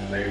Hello.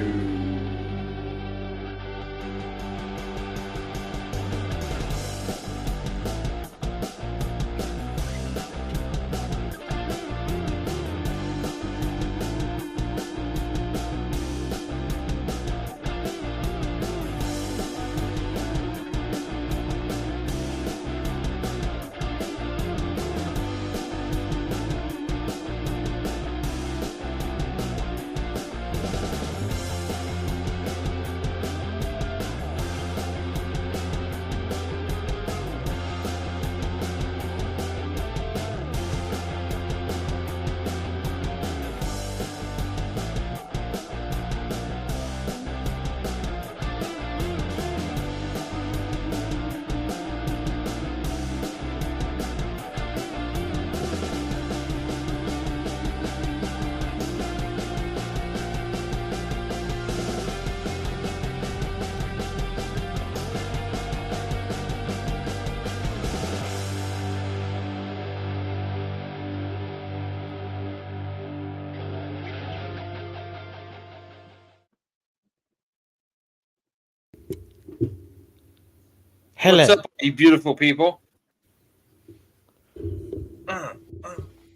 What's up, you beautiful people?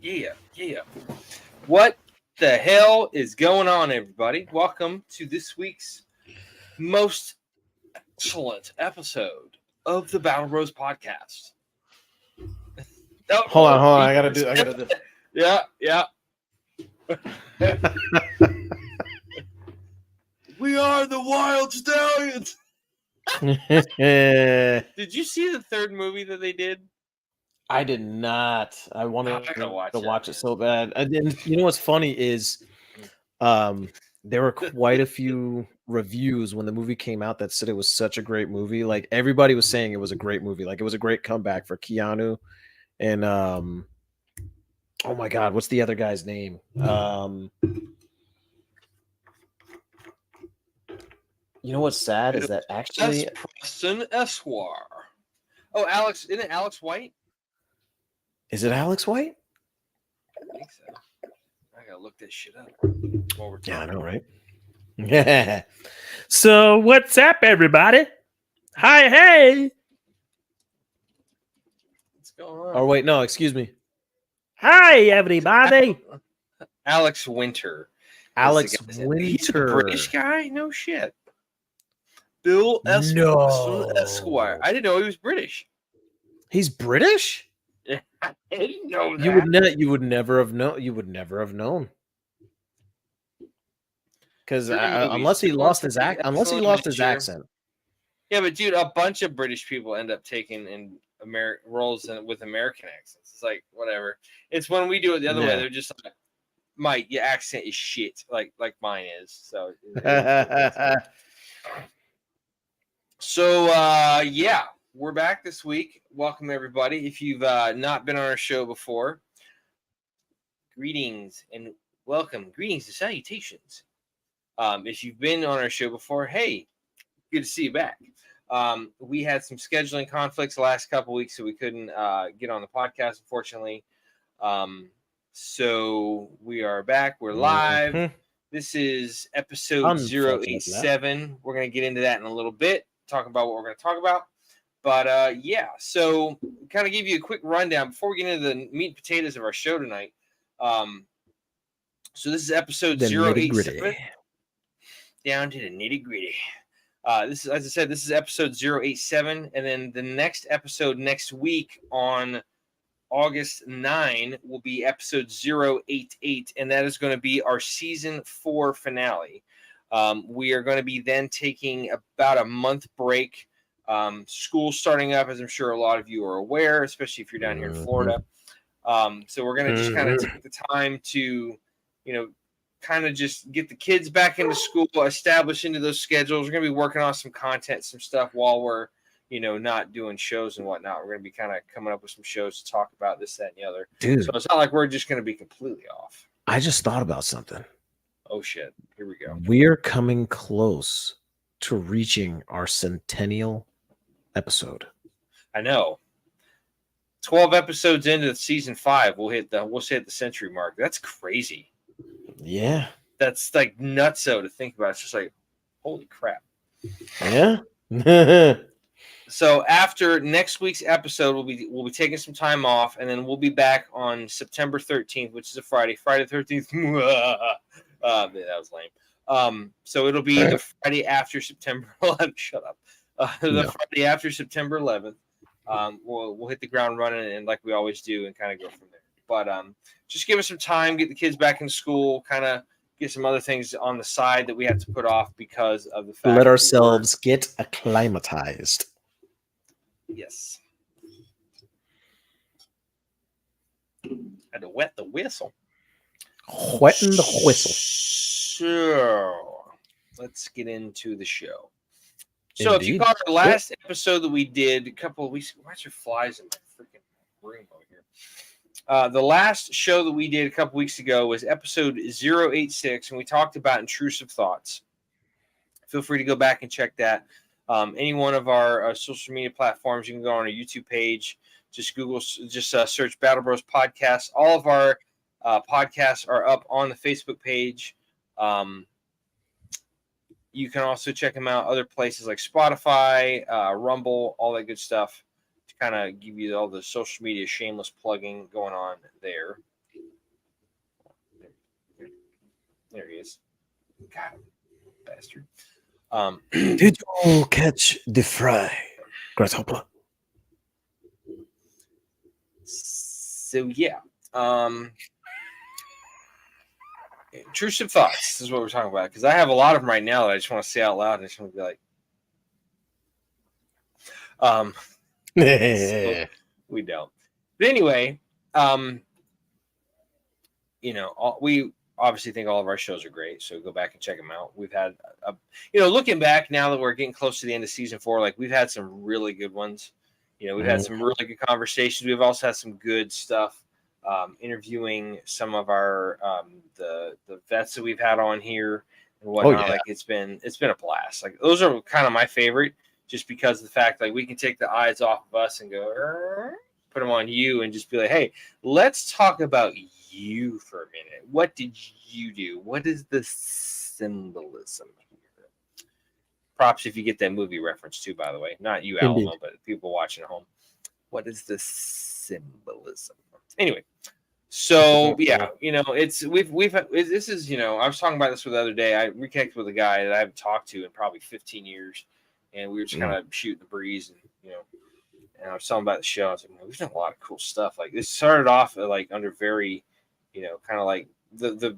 Yeah. What the hell is going on, everybody? Welcome to this week's most excellent episode of the Battle Bros podcast. Hold on. I gotta do. Yeah. We are the Wild Stallions. Did you see the third movie that they did? I did not. I wanted I gotta to watch it, it so bad. And then, you know what's funny is, there were quite a few reviews when the movie came out that said it was such a great movie. Like everybody was saying it was a great movie. Like it was a great comeback for Keanu. And oh my God, what's the other guy's name? You know what's sad is that actually Preston Esquire. Oh, Alex, isn't it Alex White? Is it Alex White? I think so. I gotta look this shit up. Yeah, I know, right? Yeah. So what's up, everybody? Hi, hey. What's going on? Oh wait, no, excuse me. Hi, everybody. Alex Winter. Alex Winter. He's a British guy? No shit. Bill S. No. Esquire. I didn't know he was British. He's British? I didn't know that. You would never have known. Because unless he lost his accent. Yeah, but dude, a bunch of British people end up taking in roles with American accents. It's like whatever. It's when we do it the other way. They're just like, Mike, your accent is shit, like mine is. So. So yeah, we're back this week. Welcome everybody. If you've not been on our show before, greetings and welcome. Greetings and salutations. If you've been on our show before, hey, good to see you back. We had some scheduling conflicts the last couple weeks, so we couldn't get on the podcast, unfortunately. So we are back. We're live. Mm-hmm. This is episode 087. We're going to get into that in a little bit, talk about what we're going to talk about. But yeah, so kind of give you a quick rundown before we get into the meat and potatoes of our show tonight. So this is episode 087. Down to the nitty gritty. This is, as I said, this is episode 087, and then the next episode next week on August 9 will be episode 088, and that is going to be our season 4 finale. We are going to be then taking about a month break. School starting up, as I'm sure a lot of you are aware, especially if you're down here in Florida. So we're going to just kind of take the time to, kind of just get the kids back into school, establish into those schedules. We're going to be working on some content, some stuff while we're, not doing shows and whatnot. We're going to be kind of coming up with some shows to talk about this, that, and the other. Dude. So it's not like we're just going to be completely off. I just thought about something. Oh, shit. Here we go. We're coming close to reaching our centennial episode. I know. 12 episodes into season 5, we'll hit the century mark. That's crazy. Yeah. That's like nutso to think about. It's just like, holy crap. Yeah. So after next week's episode, we'll be taking some time off, and then we'll be back on September 13th, which is a Friday. Friday the 13th. That was lame. So it'll be the Friday after September 11th. Shut up. The Friday after September 11th. We'll hit the ground running, and like we always do, and kind of go from there. But just give us some time, get the kids back in school, kind of get some other things on the side that we have to put off because of the fact let ourselves get acclimatized. Yes. Had to wet the whistle. Wetting the whistle. So let's get into the show. So Indeed. if you caught our last episode that we did a couple of weeks, why are flies in my freaking room over here? The last show that we did a couple weeks ago was episode 086, and we talked about intrusive thoughts. Feel free to go back and check that. Any one of our social media platforms, you can go on our YouTube page. Just search Battle Bros Podcast. All of our podcasts are up on the Facebook page. You can also check them out other places like Spotify, Rumble, all that good stuff to kind of give you all the social media shameless plugging going on there. There he is. God, bastard. Did you catch the fry, grasshopper? So yeah, intrusive thoughts is what we're talking about, because I have a lot of them right now that I just want to say out loud, and I just want to be like, so we don't. But anyway, we obviously think all of our shows are great, so go back and check them out. We've had, looking back now that we're getting close to the end of season 4, like we've had some really good ones. We've had some really good conversations. We've also had some good stuff, interviewing some of our the vets that we've had on here and whatnot. Oh, yeah. Like it's been a blast. Like those are kind of my favorite, just because of the fact like we can take the eyes off of us and go put them on you and just be like, hey, let's talk about you for a minute. What did you do? What is the symbolism here? Props if you get that movie reference too, by the way. Not you, Indeed. Alamo, but people watching at home. What is the symbolism? Anyway, so yeah, this is, I was talking about this the other day. I reconnected with a guy that I haven't talked to in probably 15 years, and we were just kind of shooting the breeze, and and I was telling about the show. I was like, we've done a lot of cool stuff. Like this started off like under very, kind of like the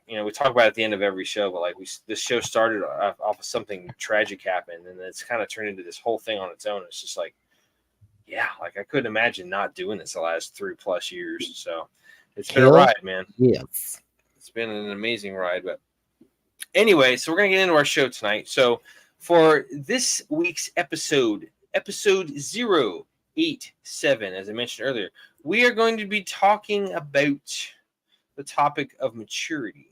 we talk about it at the end of every show, but like this show started off of something tragic happened, and it's kind of turned into this whole thing on its own. It's just like, yeah, like I couldn't imagine not doing this the last 3+ years. So it's been a ride, man. Yes. It's been an amazing ride. But anyway, so we're going to get into our show tonight. So for this week's episode 087, as I mentioned earlier, we are going to be talking about the topic of maturity.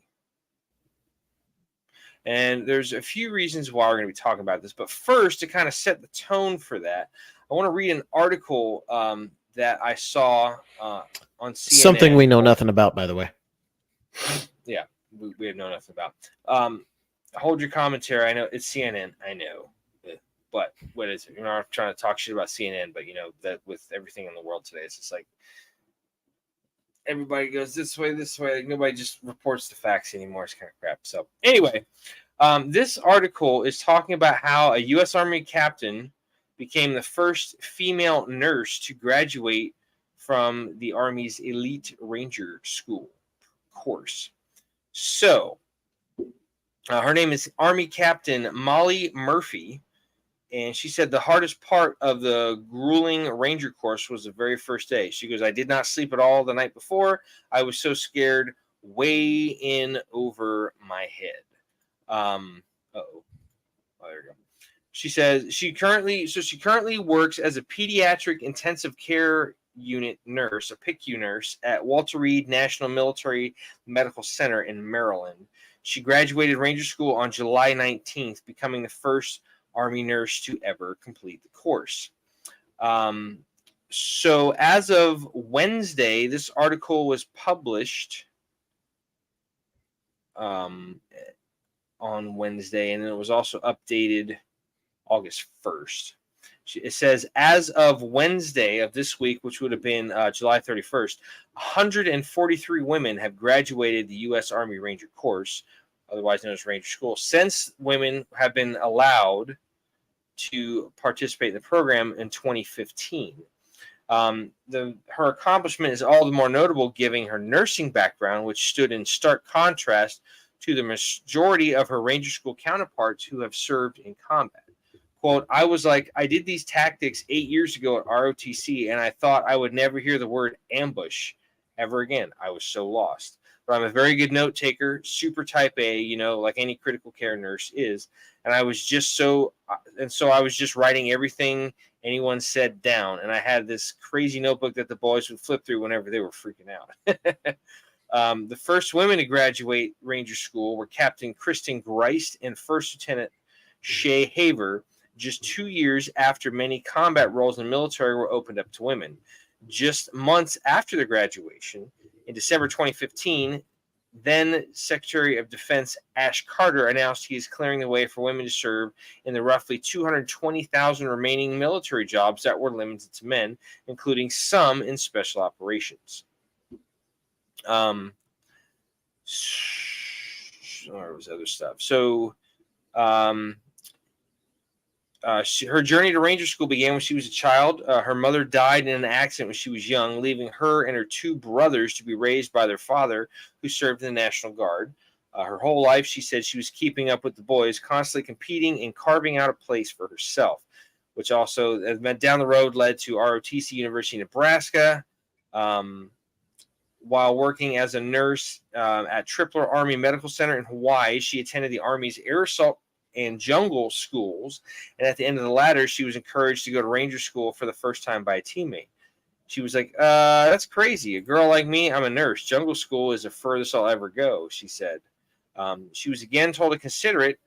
And there's a few reasons why we're going to be talking about this. But first, to kind of set the tone for that, I want to read an article that I saw on CNN. Something we know nothing about, by the way. Yeah, we have known nothing about. Hold your commentary. I know it's CNN. I know. But what is it? I'm trying to talk shit about CNN, but that with everything in the world today, it's just like everybody goes this way. Like, nobody just reports the facts anymore. It's kind of crap. So anyway, this article is talking about how a U.S. Army captain became the first female nurse to graduate from the Army's Elite Ranger School course. So her name is Army Captain Molly Murphy. And she said the hardest part of the grueling Ranger course was the very first day. She goes, I did not sleep at all the night before. I was so scared, way in over my head. Oh, there we go. She says she currently works as a pediatric intensive care unit nurse, a PICU nurse at Walter Reed National Military Medical Center in Maryland. She graduated Ranger School on July 19th, becoming the first Army nurse to ever complete the course. So as of Wednesday, this article was published on Wednesday, and it was also updated August 1st. It says, as of Wednesday of this week, which would have been July 31st, 143 women have graduated the U.S. Army Ranger course, otherwise known as Ranger School, since women have been allowed to participate in the program in 2015. Her accomplishment is all the more notable given her nursing background, which stood in stark contrast to the majority of her Ranger School counterparts who have served in combat. Quote, I was like, I did these tactics 8 years ago at ROTC, and I thought I would never hear the word ambush ever again. I was so lost. But I'm a very good note taker, super type A, like any critical care nurse is. And I was just so I was just writing everything anyone said down. And I had this crazy notebook that the boys would flip through whenever they were freaking out. The first women to graduate Ranger School were Captain Kristen Greist and First Lieutenant Shay Haver, just 2 years after many combat roles in the military were opened up to women. Just months after their graduation, in December 2015, then Secretary of Defense Ash Carter announced he is clearing the way for women to serve in the roughly 220,000 remaining military jobs that were limited to men, including some in special operations. There was other stuff. So, her journey to Ranger School began when she was a child. Her mother died in an accident when she was young, leaving her and her two brothers to be raised by their father, who served in the National Guard. Her whole life, she said she was keeping up with the boys, constantly competing and carving out a place for herself, which also down the road led to ROTC, University of Nebraska. While working as a nurse at Tripler Army Medical Center in Hawaii, she attended the Army's air assault and jungle schools, and at the end of the latter, she was encouraged to go to Ranger School for the first time by a teammate. She was like, that's crazy. A girl like me, I'm a nurse. Jungle school is the furthest I'll ever go, she said. She was again told to consider it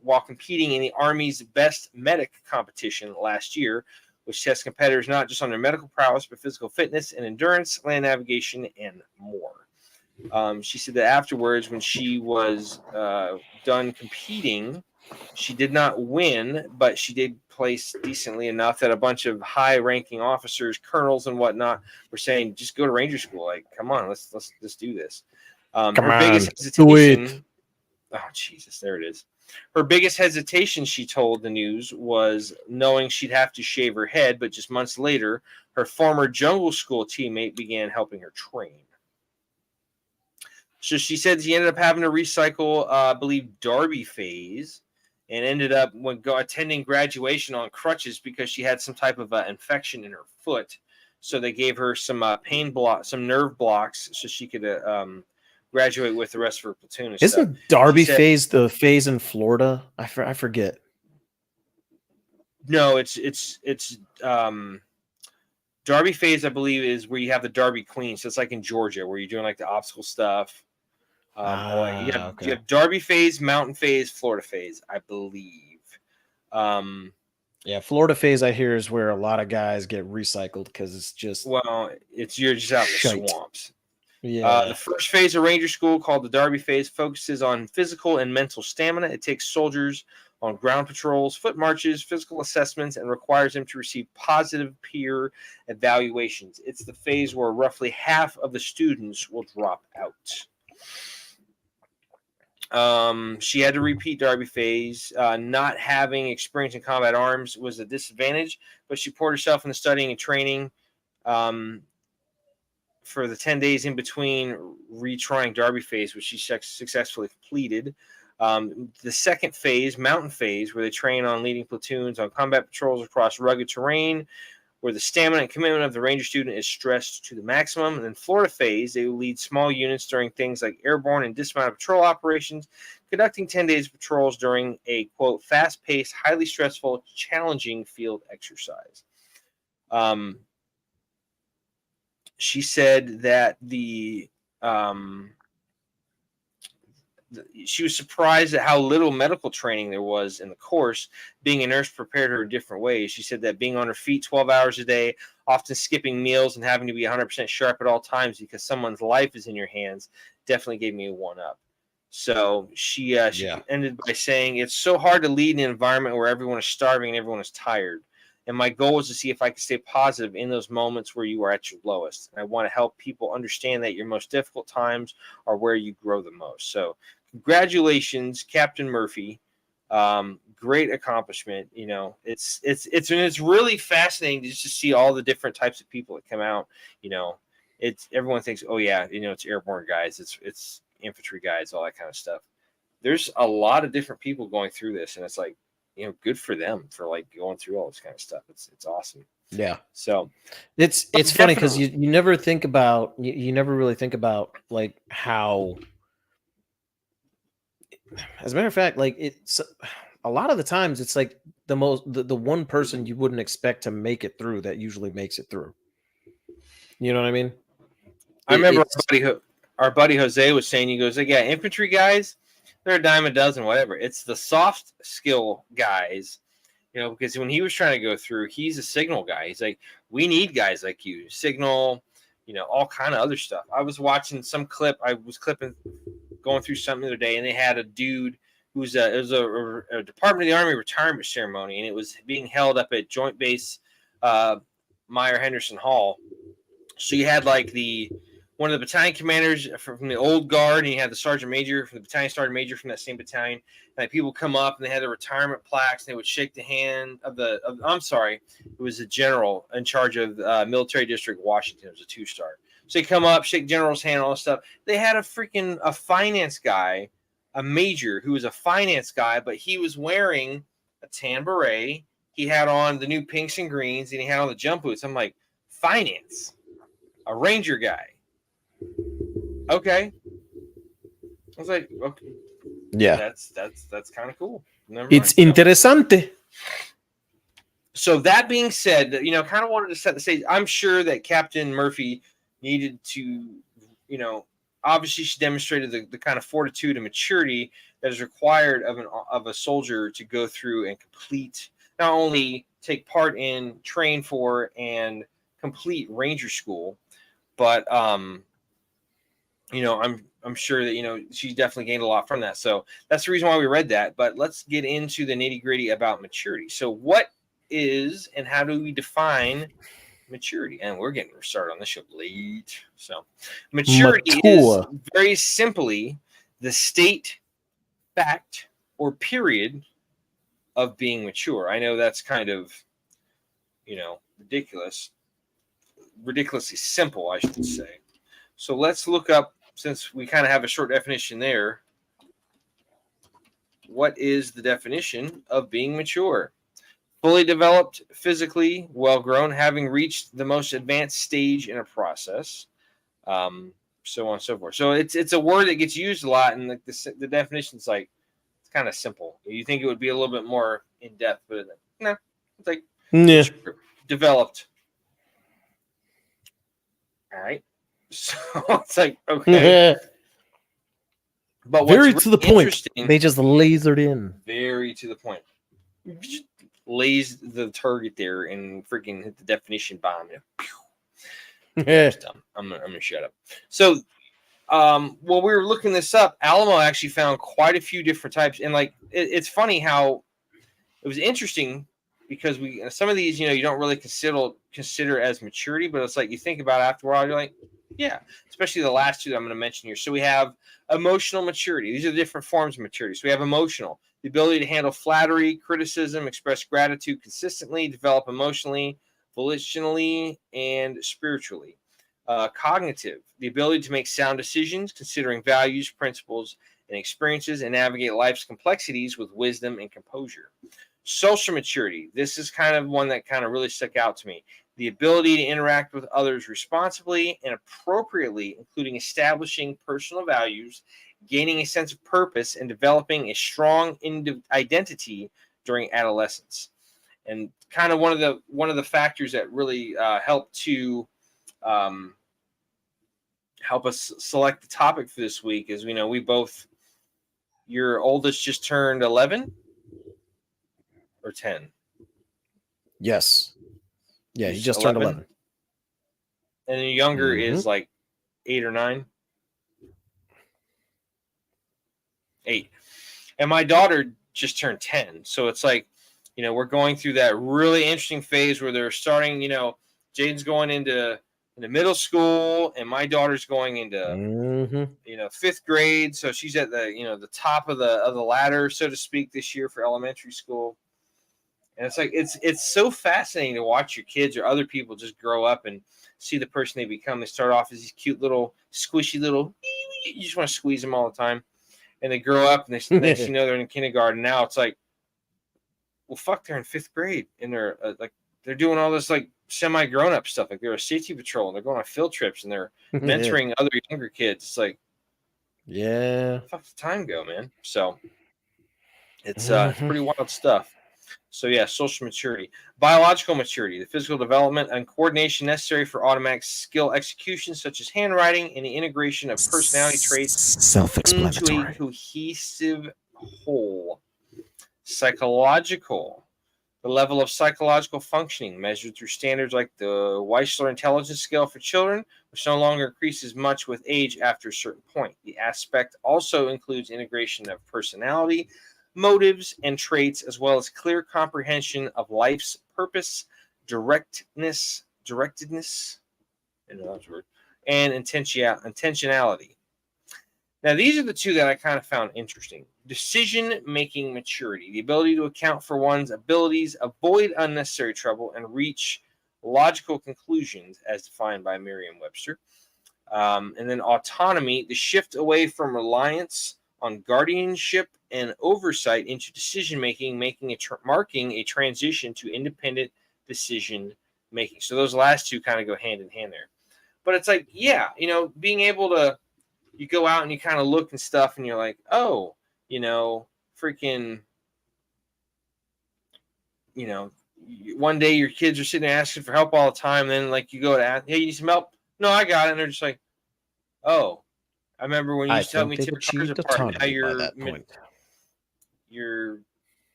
while competing in the Army's Best Medic competition last year, which tests competitors not just on their medical prowess, but physical fitness and endurance, land navigation, and more. She said that afterwards, when she was done competing, she did not win, but she did place decently enough that a bunch of high-ranking officers, colonels, and whatnot were saying, "Just go to Ranger School. Like, come on, let's do this." Biggest hesitation. Oh, Jesus, there it is. Her biggest hesitation, she told the news, was knowing she'd have to shave her head. But just months later, her former jungle school teammate began helping her train. So she said she ended up having to recycle, I believe, Darby phase, and ended up attending graduation on crutches because she had some type of infection in her foot. So they gave her some some nerve blocks, so she could graduate with the rest of her platoon. And Isn't Darby phase the phase in Florida? I forget. No, it's Darby phase, I believe, is where you have the Darby Queen. So it's like in Georgia where you're doing like the obstacle stuff. You have Darby phase, mountain phase, Florida phase, I believe. Yeah, Florida phase, I hear, is where a lot of guys get recycled because it's just you're just out in the swamps. Yeah. The first phase of Ranger School, called the Darby phase, focuses on physical and mental stamina. It takes soldiers on ground patrols, foot marches, physical assessments, and requires them to receive positive peer evaluations. It's the phase where roughly half of the students will drop out. She had to repeat Darby phase. Not having experience in combat arms was a disadvantage, but she poured herself into studying and training for the 10 days in between retrying Darby phase, which she successfully completed. The second phase, mountain phase, where they train on leading platoons on combat patrols across rugged terrain, where the stamina and commitment of the Ranger student is stressed to the maximum. And then Florida phase, they will lead small units during things like airborne and dismounted patrol operations, conducting 10 days of patrols during a, quote, fast-paced, highly stressful, challenging field exercise. She said that she was surprised at how little medical training there was in the course. Being a nurse prepared her in different ways. She said that being on her feet 12 hours a day, often skipping meals and having to be 100% sharp at all times because someone's life is in your hands, definitely gave me a one-up. So she ended by saying, "It's so hard to lead in an environment where everyone is starving and everyone is tired. And my goal was to see if I could stay positive in those moments where you are at your lowest. And I want to help people understand that your most difficult times are where you grow the most." So congratulations, Captain Murphy. Great accomplishment. You know, it's really fascinating just to see all the different types of people that come out. You know, it's everyone thinks, oh yeah, you know, it's airborne guys, it's infantry guys, all that kind of stuff. There's a lot of different people going through this, and it's like, you know, good for them for like going through all this kind of stuff. It's awesome. Yeah. So it's funny because you never think about you never really think about like how, as a matter of fact, like it's a lot of the times it's like the one person you wouldn't expect to make it through that usually makes it through. You know what I mean? I remember our buddy Jose was saying, he goes like, yeah, infantry guys, they're a dime a dozen, whatever. It's the soft skill guys, you know, because when he was trying to go through, he's a signal guy. He's like, we need guys like you, signal, you know, all kind of other stuff. I was watching some clip. I was going through something the other day, and they had a dude who's it was a Department of the Army retirement ceremony, and it was being held up at Joint Base Meyer Henderson Hall. So you had like one of the battalion commanders from the old guard, and you had the sergeant major from the battalion sergeant major from that same battalion. And like, people come up and they had the retirement plaques, and they would shake the hand of I'm sorry, it was the general in charge of Military District Washington. It was a 2-star. So they come up, shake general's hand, all this stuff. They had a finance guy, a major who was a finance guy, but he was wearing a tan beret. He had on the new pinks and greens, and he had on the jump boots. I'm like, finance, a ranger guy. Okay. I was like, okay. Yeah. That's kind of cool. It's interessante. So that being said, you know, kind of wanted to set the stage. I'm sure that Captain Murphy needed to, you know, obviously she demonstrated the kind of fortitude and maturity that is required of a soldier to go through and complete, not only take part in, train for, and complete Ranger School, but you know, I'm sure that, you know, she definitely gained a lot from that. So that's the reason why we read that. But let's get into the nitty-gritty about maturity. So what is and how do we define maturity? And we're getting started on this show late. So maturity is very simply the state, fact, or period of being mature. I know that's kind of, you know, ridiculously simple, I should say. So let's look up, since we kind of have a short definition there, what is the definition of being mature? Fully developed, physically well-grown, having reached the most advanced stage in a process, so on and so forth. So it's a word that gets used a lot, and the definition is like, it's kind of simple. You think it would be a little bit more in-depth, but no, it's like developed. All right. So it's like, okay. But very to the point. They just lasered in. Very to the point. Just lays the target there and freaking hit the definition bomb. Yeah. I'm gonna shut up. So while we were looking this up, Alamo actually found quite a few different types. And like it's funny how it was interesting, because some of these, you know, you don't really consider as maturity, but it's like you think about it after a while, you're like, yeah, especially the last two that I'm going to mention here. So we have emotional maturity. These are the different forms of maturity. So we have emotional, the ability to handle flattery, criticism, express gratitude consistently, develop emotionally, volitionally, and spiritually. Cognitive, the ability to make sound decisions, considering values, principles, and experiences, and navigate life's complexities with wisdom and composure. Social maturity. This is kind of one that kind of really stuck out to me. The ability to interact with others responsibly and appropriately, including establishing personal values, gaining a sense of purpose, and developing a strong identity during adolescence. And kind of one of the factors that really helped to help us select the topic for this week is, your oldest just turned 11 or 10. Yes. Yeah, he just turned 11. And the younger is like 8 or 9. 8. And my daughter just turned 10. So it's like, we're going through that really interesting phase where they're starting, Jaden's going into middle school and my daughter's going into, 5th grade. So she's at the top of the ladder, so to speak, this year for elementary school. And it's like, it's so fascinating to watch your kids or other people just grow up and see the person they become. They start off as these cute little squishy little, you just want to squeeze them all the time. And they grow up and next they're in kindergarten. Now it's like, well, fuck, they're in 5th grade and they're they're doing all this like semi grown up stuff. Like they're a safety patrol and they're going on field trips and they're mentoring other younger kids. It's like, fuck the time go, man. So it's pretty wild stuff. So yeah, social maturity, biological maturity, the physical development and coordination necessary for automatic skill execution, such as handwriting and the integration of personality traits self-explanatory into a cohesive whole. Psychological, the level of psychological functioning measured through standards like the Weissler Intelligence Scale for children, which no longer increases much with age after a certain point. The aspect also includes integration of personality, motives, and traits, as well as clear comprehension of life's purpose, directedness, and intentionality. Now, these are the two that I kind of found interesting. Decision-making maturity, the ability to account for one's abilities, avoid unnecessary trouble, and reach logical conclusions as defined by Merriam-Webster. And then autonomy, the shift away from reliance on guardianship and oversight into decision-making, marking a transition to independent decision-making. So those last two kind of go hand in hand there. But it's like, yeah, being able to, you go out and you kind of look and stuff and you're like, oh, freaking, one day your kids are sitting there asking for help all the time. Then like you go to ask, hey, you need some help? No, I got it. And they're just like, oh, I remember when you used to tell me to tear cars apart. Now you're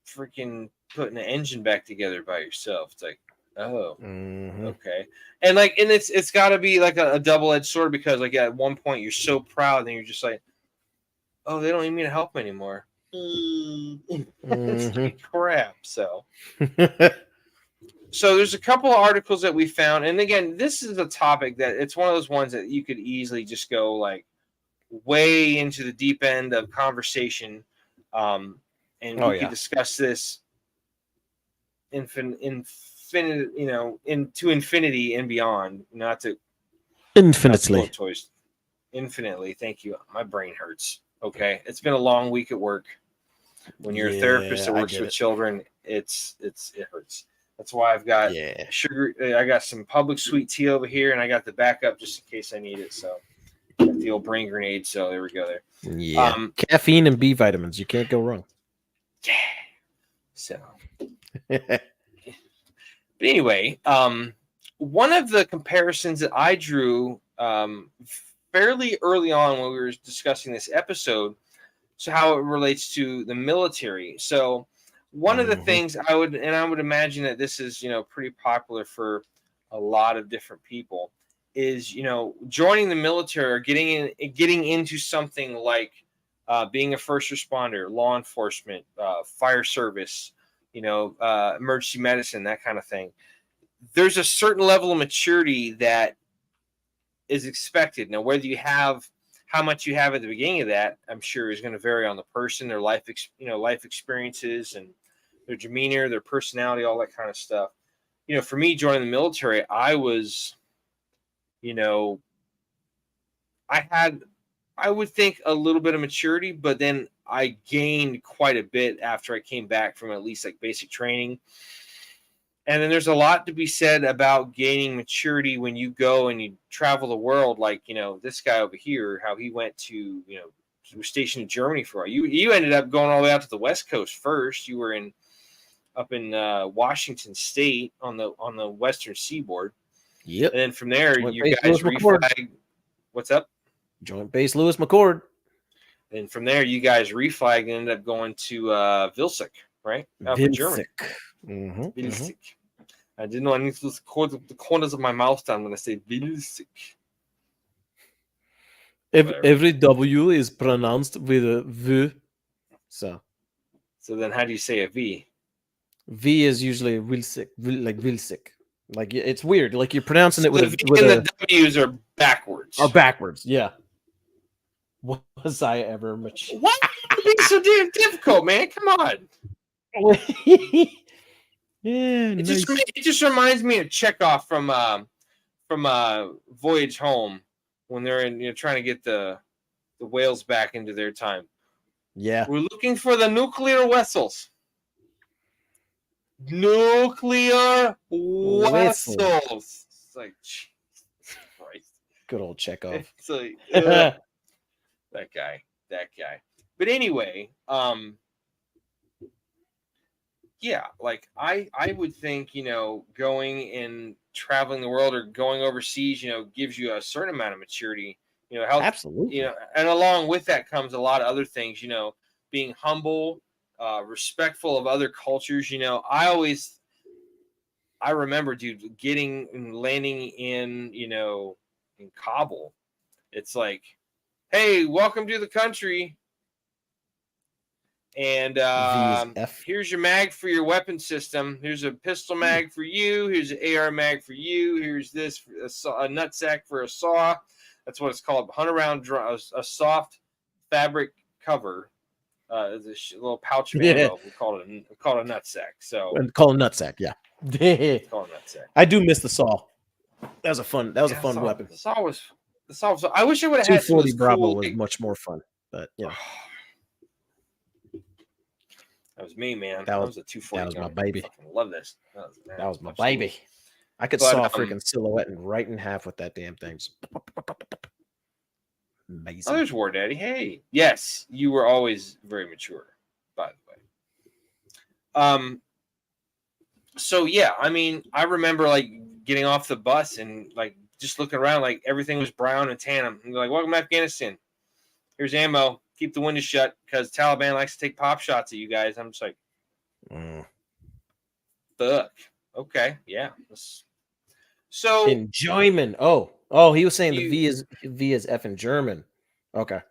freaking putting an engine back together by yourself. It's like, oh, okay. And like, and it's got to be like a double-edged sword because like at one point you're so proud and you're just like, oh, they don't need me to help anymore. It's like crap. So there's a couple of articles that we found, and again, this is a topic that it's one of those ones that you could easily just go like way into the deep end of conversation, and we could discuss this into infinity and beyond. Not to infinitely. Infinitely. Thank you. My brain hurts. Okay, it's been a long week at work. When you're a therapist that works with children, it hurts. That's why I've got sugar. I got some public sweet tea over here, and I got the backup just in case I need it. So got the old brain grenade. So there we go. There. Yeah. Caffeine and B vitamins. You can't go wrong. Yeah. So. But anyway, one of the comparisons that I drew fairly early on when we were discussing this episode, so how it relates to the military. So one of the things I would imagine that this is, pretty popular for a lot of different people is, joining the military or getting into something like being a first responder, law enforcement, fire service, emergency medicine, that kind of thing. There's a certain level of maturity that is expected. Now, whether you have how much you have at the beginning of that, I'm sure is going to vary on the person, their life experiences and their demeanor, their personality, all that kind of stuff. For me, joining the military, I was, I would think a little bit of maturity, but then I gained quite a bit after I came back from at least like basic training. And then there's a lot to be said about gaining maturity when you go and you travel the world. Like, this guy over here, how he went to, he was stationed in Germany for a while. You ended up going all the way out to the West Coast first. You were up in Washington State on the Western Seaboard. Yep. And then from there, you guys reflagged. What's up? Joint Base Lewis McChord. And from there, you guys reflagged and ended up going to Vilsik, right? Out in Germany. Vilsik. I didn't know I need to record the corners of my mouth down when I say Vilsik. Every W is pronounced with a V So then how do you say a V? V is usually Vilsik, like Vilsik. Like it's weird. Like you're pronouncing it with the a V with and a the W's are backwards. or backwards. Yeah. Was I ever mature? Why are you being so damn difficult, man? Come on. Yeah, it just reminds me of Chekhov from Voyage Home when they're trying to get the whales back into their time. Yeah, we're looking for the nuclear vessels. Nuclear vessels. It's like, Jesus Christ. Good old Chekhov. It's like, that guy. But anyway, yeah, like I would think, going and traveling the world or going overseas, gives you a certain amount of maturity, helps. Absolutely. And along with that comes a lot of other things, being humble, respectful of other cultures. I remember, dude, landing in Kabul. It's like, hey, welcome to the country. And here's your mag for your weapon system. Here's a pistol mag for you. Here's an AR mag for you. Here's this, a nutsack for a saw. That's what it's called. Hunt around a soft fabric cover. This little pouch of ammo. We call it a nutsack. So call it a nutsack. Yeah. Call it a nutsack. I do miss the saw. That was a fun weapon. The saw was. I wish I would have had 240 Bravo was much more fun, but That was me, man. That was a 240. That was my baby. I fucking love this. That was my baby. I could saw a freaking silhouette and right in half with that damn thing. Amazing. Oh, there's War Daddy. Hey, yes, you were always very mature, by the way. So yeah, I mean, I remember like getting off the bus and like just looking around, like everything was brown and tan. I'm like, welcome to Afghanistan. Here's ammo. Keep the windows shut because Taliban likes to take pop shots at you guys. I'm just like, fuck. Okay, yeah. So enjoyment. Oh, he was saying the V is F in German. Okay.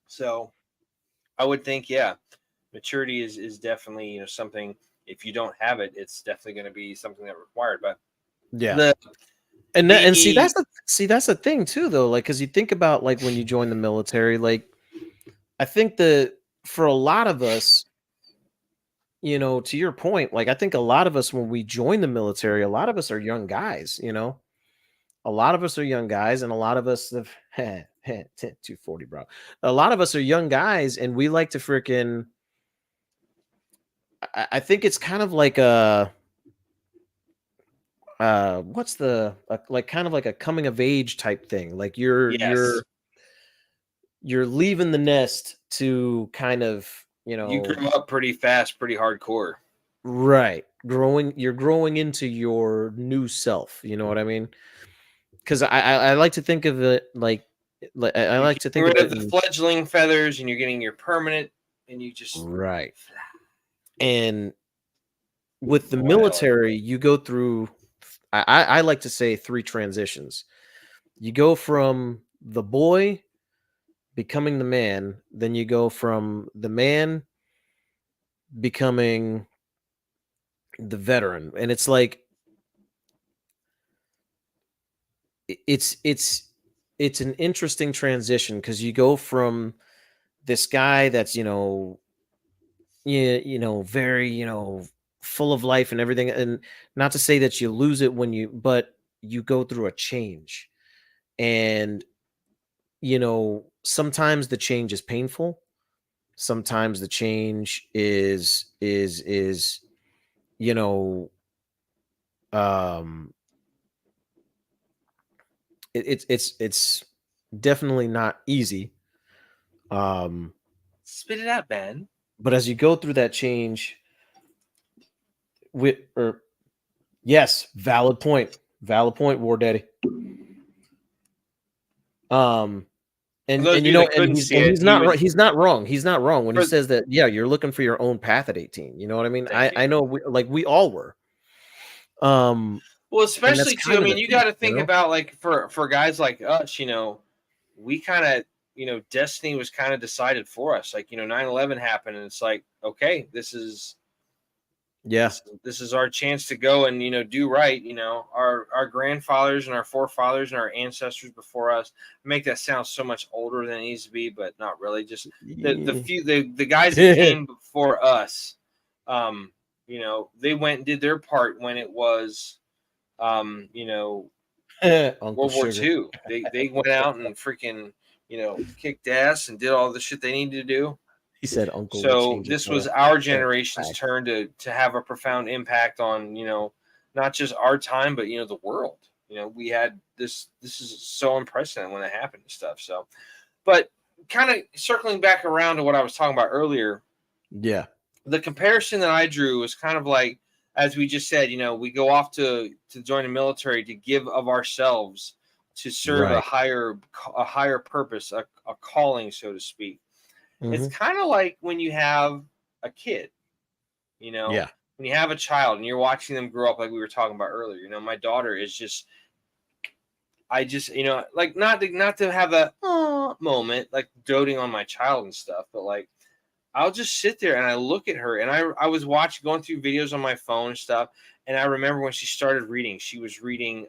So I would think, yeah, maturity is definitely something. If you don't have it, it's definitely going to be something that's required. But yeah. And see that's the thing too though, like because you think about like when you join the military, like I think that for a lot of us, to your point, like I think a lot of us when we join the military, a lot of us are young guys, a lot of us are young guys, and a lot of us have 240, bro. A lot of us are young guys, and we like to freaking. I think it's kind of like a. What's the like kind of like a coming of age type thing, like you're leaving the nest to kind of you grew up pretty fast, pretty hardcore, right? You're growing into your new self, you know what I mean? Because I like to think of it like I like to think rid of the fledgling feathers and you're getting your permanent and you just right. And with the military, you go through I like to say 3 transitions. You go from the boy becoming the man, then you go from the man becoming the veteran. And it's like it's an interesting transition because you go from this guy that's very full of life and everything, and not to say that you lose it but you go through a change, and sometimes the change is painful, sometimes the change is it's definitely not easy. Spit it out, Ben. But as you go through that change, yes, valid point, War Daddy. And he's not right. He's not wrong. He's not wrong when he says that. Yeah, you're looking for your own path at 18. You know what I mean? I know, we all were. Well, especially too. I mean, you got to think about like for guys like us. we kind of, destiny was kind of decided for us. Like, 9/11 happened, and it's like, okay, this is our chance to go and do right. Our grandfathers and our forefathers and our ancestors before us, make that sound so much older than it needs to be, but not really. Just the guys that came before us, they went and did their part when it was World War II. They went out and freaking kicked ass and did all the shit they needed to do. He said, "Uncle." So this was our generation's turn to have a profound impact on not just our time, but the world. We had this. This is so unprecedented when it happened and stuff. So, but kind of circling back around to what I was talking about earlier. Yeah, the comparison that I drew was kind of like, as we just said, we go off to join the military to give of ourselves to serve a higher purpose, a calling, so to speak. Mm-hmm. It's kind of like when you have a kid, when you have a child and you're watching them grow up, like we were talking about earlier. My daughter is just, like not to have a moment, like doting on my child and stuff, but like I'll just sit there and I look at her, and I was going through videos on my phone and stuff, and I remember when she started reading, she was reading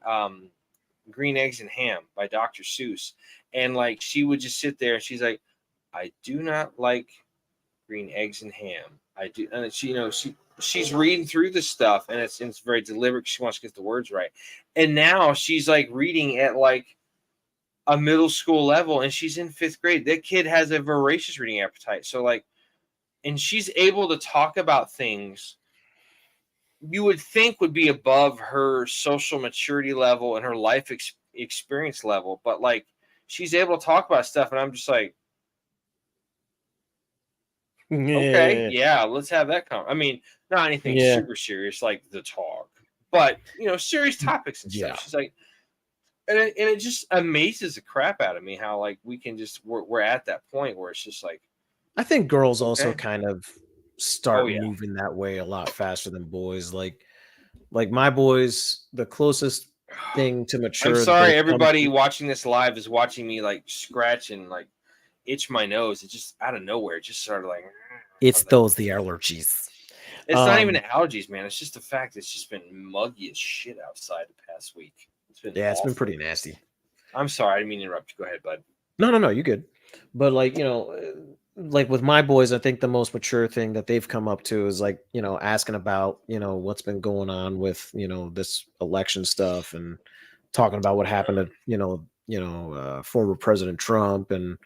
Green Eggs and Ham by Dr. Seuss, and like she would just sit there and she's like, I do not like green eggs and ham. I do, and she, she's reading through this stuff, and it's very deliberate. She wants to get the words right, and now she's like reading at like a middle school level, and she's in 5th grade. That kid has a voracious reading appetite. So like, and she's able to talk about things you would think would be above her social maturity level and her life experience level, but like she's able to talk about stuff, and I'm just like, okay, yeah, let's have that I mean, not anything super serious like the talk, but serious topics and stuff. She's like, and it just amazes the crap out of me how like we can just we're at that point where it's just like, I think girls also kind of start moving that way a lot faster than boys. Like my boys, the closest thing to mature. I'm sorry, everybody watching this live is watching me like scratch and like itch my nose. It just out of nowhere, it just started like. It's those the allergies. It's not even allergies, man. It's just the fact it's just been muggy as shit outside the past week. It's been it's been pretty nasty. I'm sorry, I didn't mean to interrupt you. Go ahead, bud. No, you're good. But like like with my boys, I think the most mature thing that they've come up to is like asking about what's been going on with this election stuff and talking about what happened to former President Trump and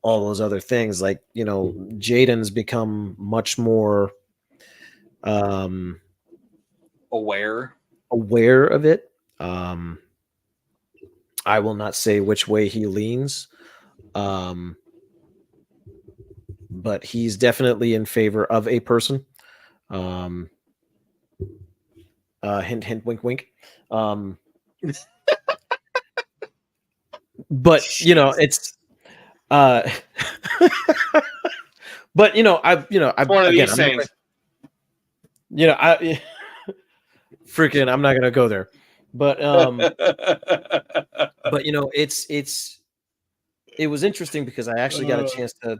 all those other things. Like Jaden's become much more aware of it. I will not say which way he leans, but he's definitely in favor of a person. Hint, hint, wink, wink. But it's but I one of these things. Freaking, I'm not gonna go there, but but it was interesting because I actually got a chance to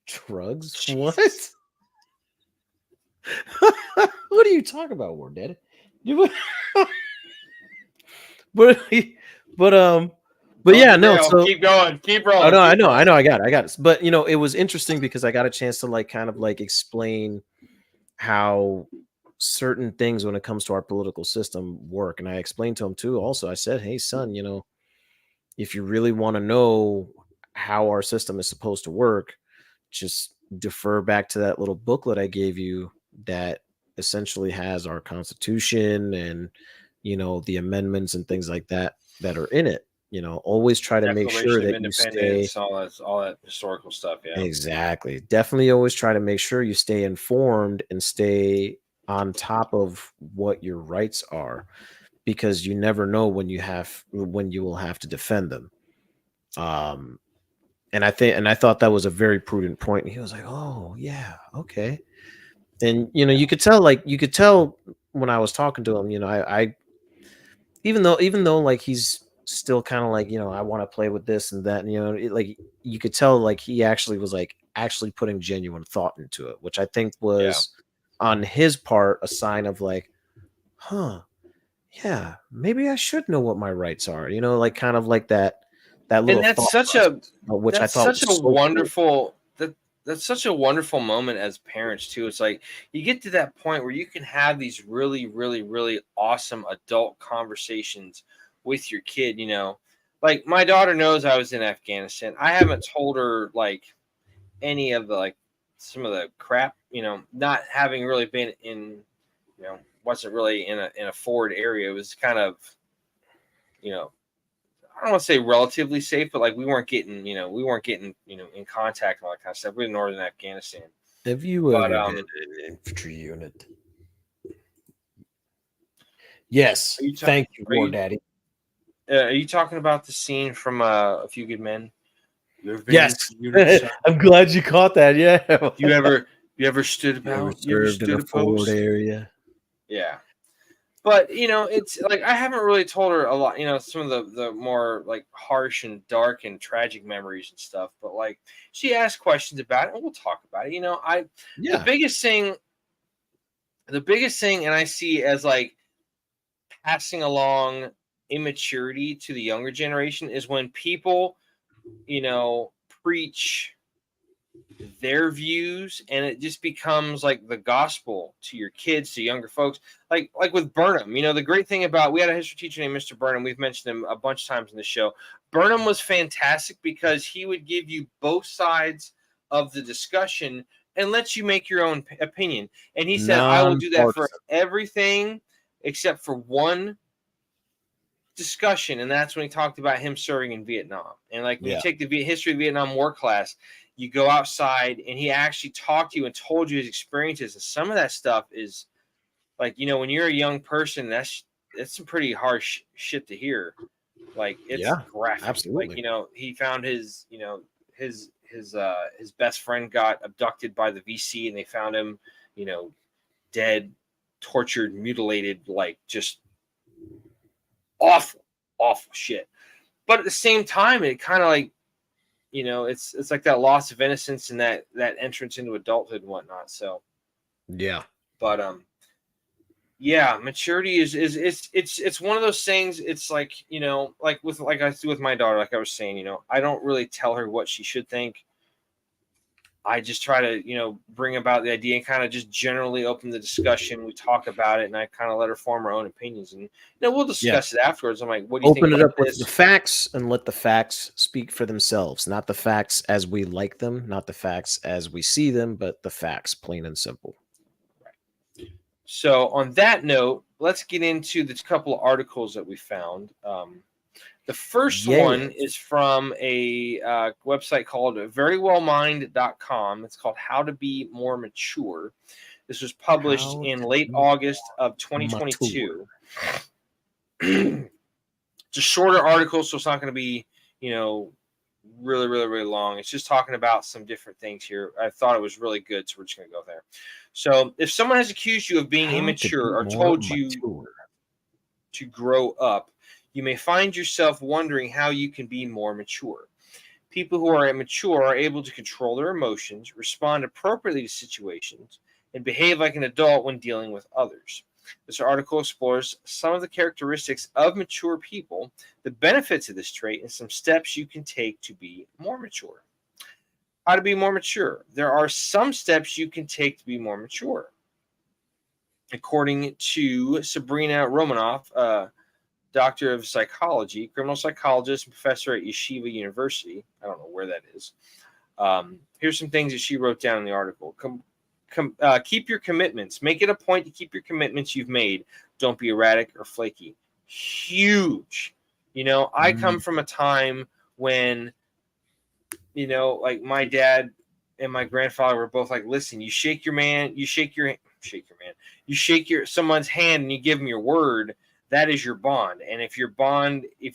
drugs. What? What are you talking about, War Daddy? But yeah, no. So keep going, keep rolling. Oh no, I know, I got it. But it was interesting because I got a chance to like kind of like explain how certain things when it comes to our political system work, and I explained to him too. Also, I said, "Hey, son, if you really want to know how our system is supposed to work, just defer back to that little booklet I gave you that essentially has our Constitution and the amendments and things like that are in it." Always try to make sure that you stay all that historical stuff. Yeah, exactly. Definitely always try to make sure you stay informed and stay on top of what your rights are, because you never know when you will have to defend them. And I thought that was a very prudent point. And he was like, "Oh yeah, okay." And you could tell when I was talking to him, I even though like he's still kind of like, I want to play with this and that. And, like you could tell, like he actually was like actually putting genuine thought into it, which I think was on his part a sign of like, huh, yeah, maybe I should know what my rights are. Like kind of like that little. And that's thought such process, which I thought was a so cool. wonderful that's such a wonderful moment as parents too. It's like you get to that point where you can have these really, really, really awesome adult conversations with your kid. Like my daughter knows I was in Afghanistan. I haven't told her like any of the like some of the crap. Not having really been in, wasn't really in a forward area. It was kind of, I don't want to say relatively safe, but like we weren't getting in contact and all that kind of stuff. We're in northern Afghanistan. Have you ever been in an infantry unit? Yes. Thank you, War Daddy. Are you talking about the scene from A Few Good Men? Yes. I'm glad you caught that. Yeah. You ever stood about? You ever served in a forward area? Yeah. But it's like I haven't really told her a lot. Some of the more like harsh and dark and tragic memories and stuff. But like she asked questions about it, and we'll talk about it. The biggest thing, and I see as like passing along immaturity to the younger generation is when people, preach their views and it just becomes like the gospel to your kids, to younger folks, like with Burnham. The great thing about, we had a history teacher named Mr. Burnham. We've mentioned him a bunch of times in the show. Burnham was fantastic because he would give you both sides of the discussion and let you make your own opinion. And he said, I will do that for everything except for one discussion. And that's when he talked about him serving in Vietnam. And like when you take the history of the Vietnam War class, you go outside and he actually talked to you and told you his experiences. And some of that stuff is like, when you're a young person, that's some pretty harsh shit to hear. Like it's graphic. Absolutely. Like, he found his best friend got abducted by the VC and they found him, dead, tortured, mutilated, like just awful shit. But at the same time, it kind of like, it's like that loss of innocence and that entrance into adulthood and whatnot. So, but maturity is it's one of those things. It's like, like I do with my daughter, like I was saying, I don't really tell her what she should think. I just try to, bring about the idea and kind of just generally open the discussion. We talk about it and I kind of let her form her own opinions and we'll discuss it afterwards. I'm like, what do you think? Open it up with the facts and let the facts speak for themselves, not the facts as we like them, not the facts as we see them, but the facts, plain and simple. Right. So on that note, let's get into the couple of articles that we found. The first one is from a website called verywellmind.com. It's called How to Be More Mature. This was published in late August of 2022. It's a shorter article, so it's not going to be, really, really, really long. It's just talking about some different things here. I thought it was really good, so we're just going to go there. So if someone has accused you of being immature or told you to grow up, you may find yourself wondering how you can be more mature. People who are immature are able to control their emotions, respond appropriately to situations, and behave like an adult when dealing with others. This article explores some of the characteristics of mature people, the benefits of this trait, and some steps you can take to be more mature. How to be more mature. There are some steps you can take to be more mature. According to Sabrina Romanoff, Doctor of Psychology, criminal psychologist, and professor at Yeshiva University. I don't know where that is. Here's some things that she wrote down in the article. Keep your commitments. Make it a point to keep your commitments you've made. Don't be erratic or flaky. Huge. I come from a time when, like my dad and my grandfather were both like, listen, you shake someone's hand and you give them your word. That is your bond. And if you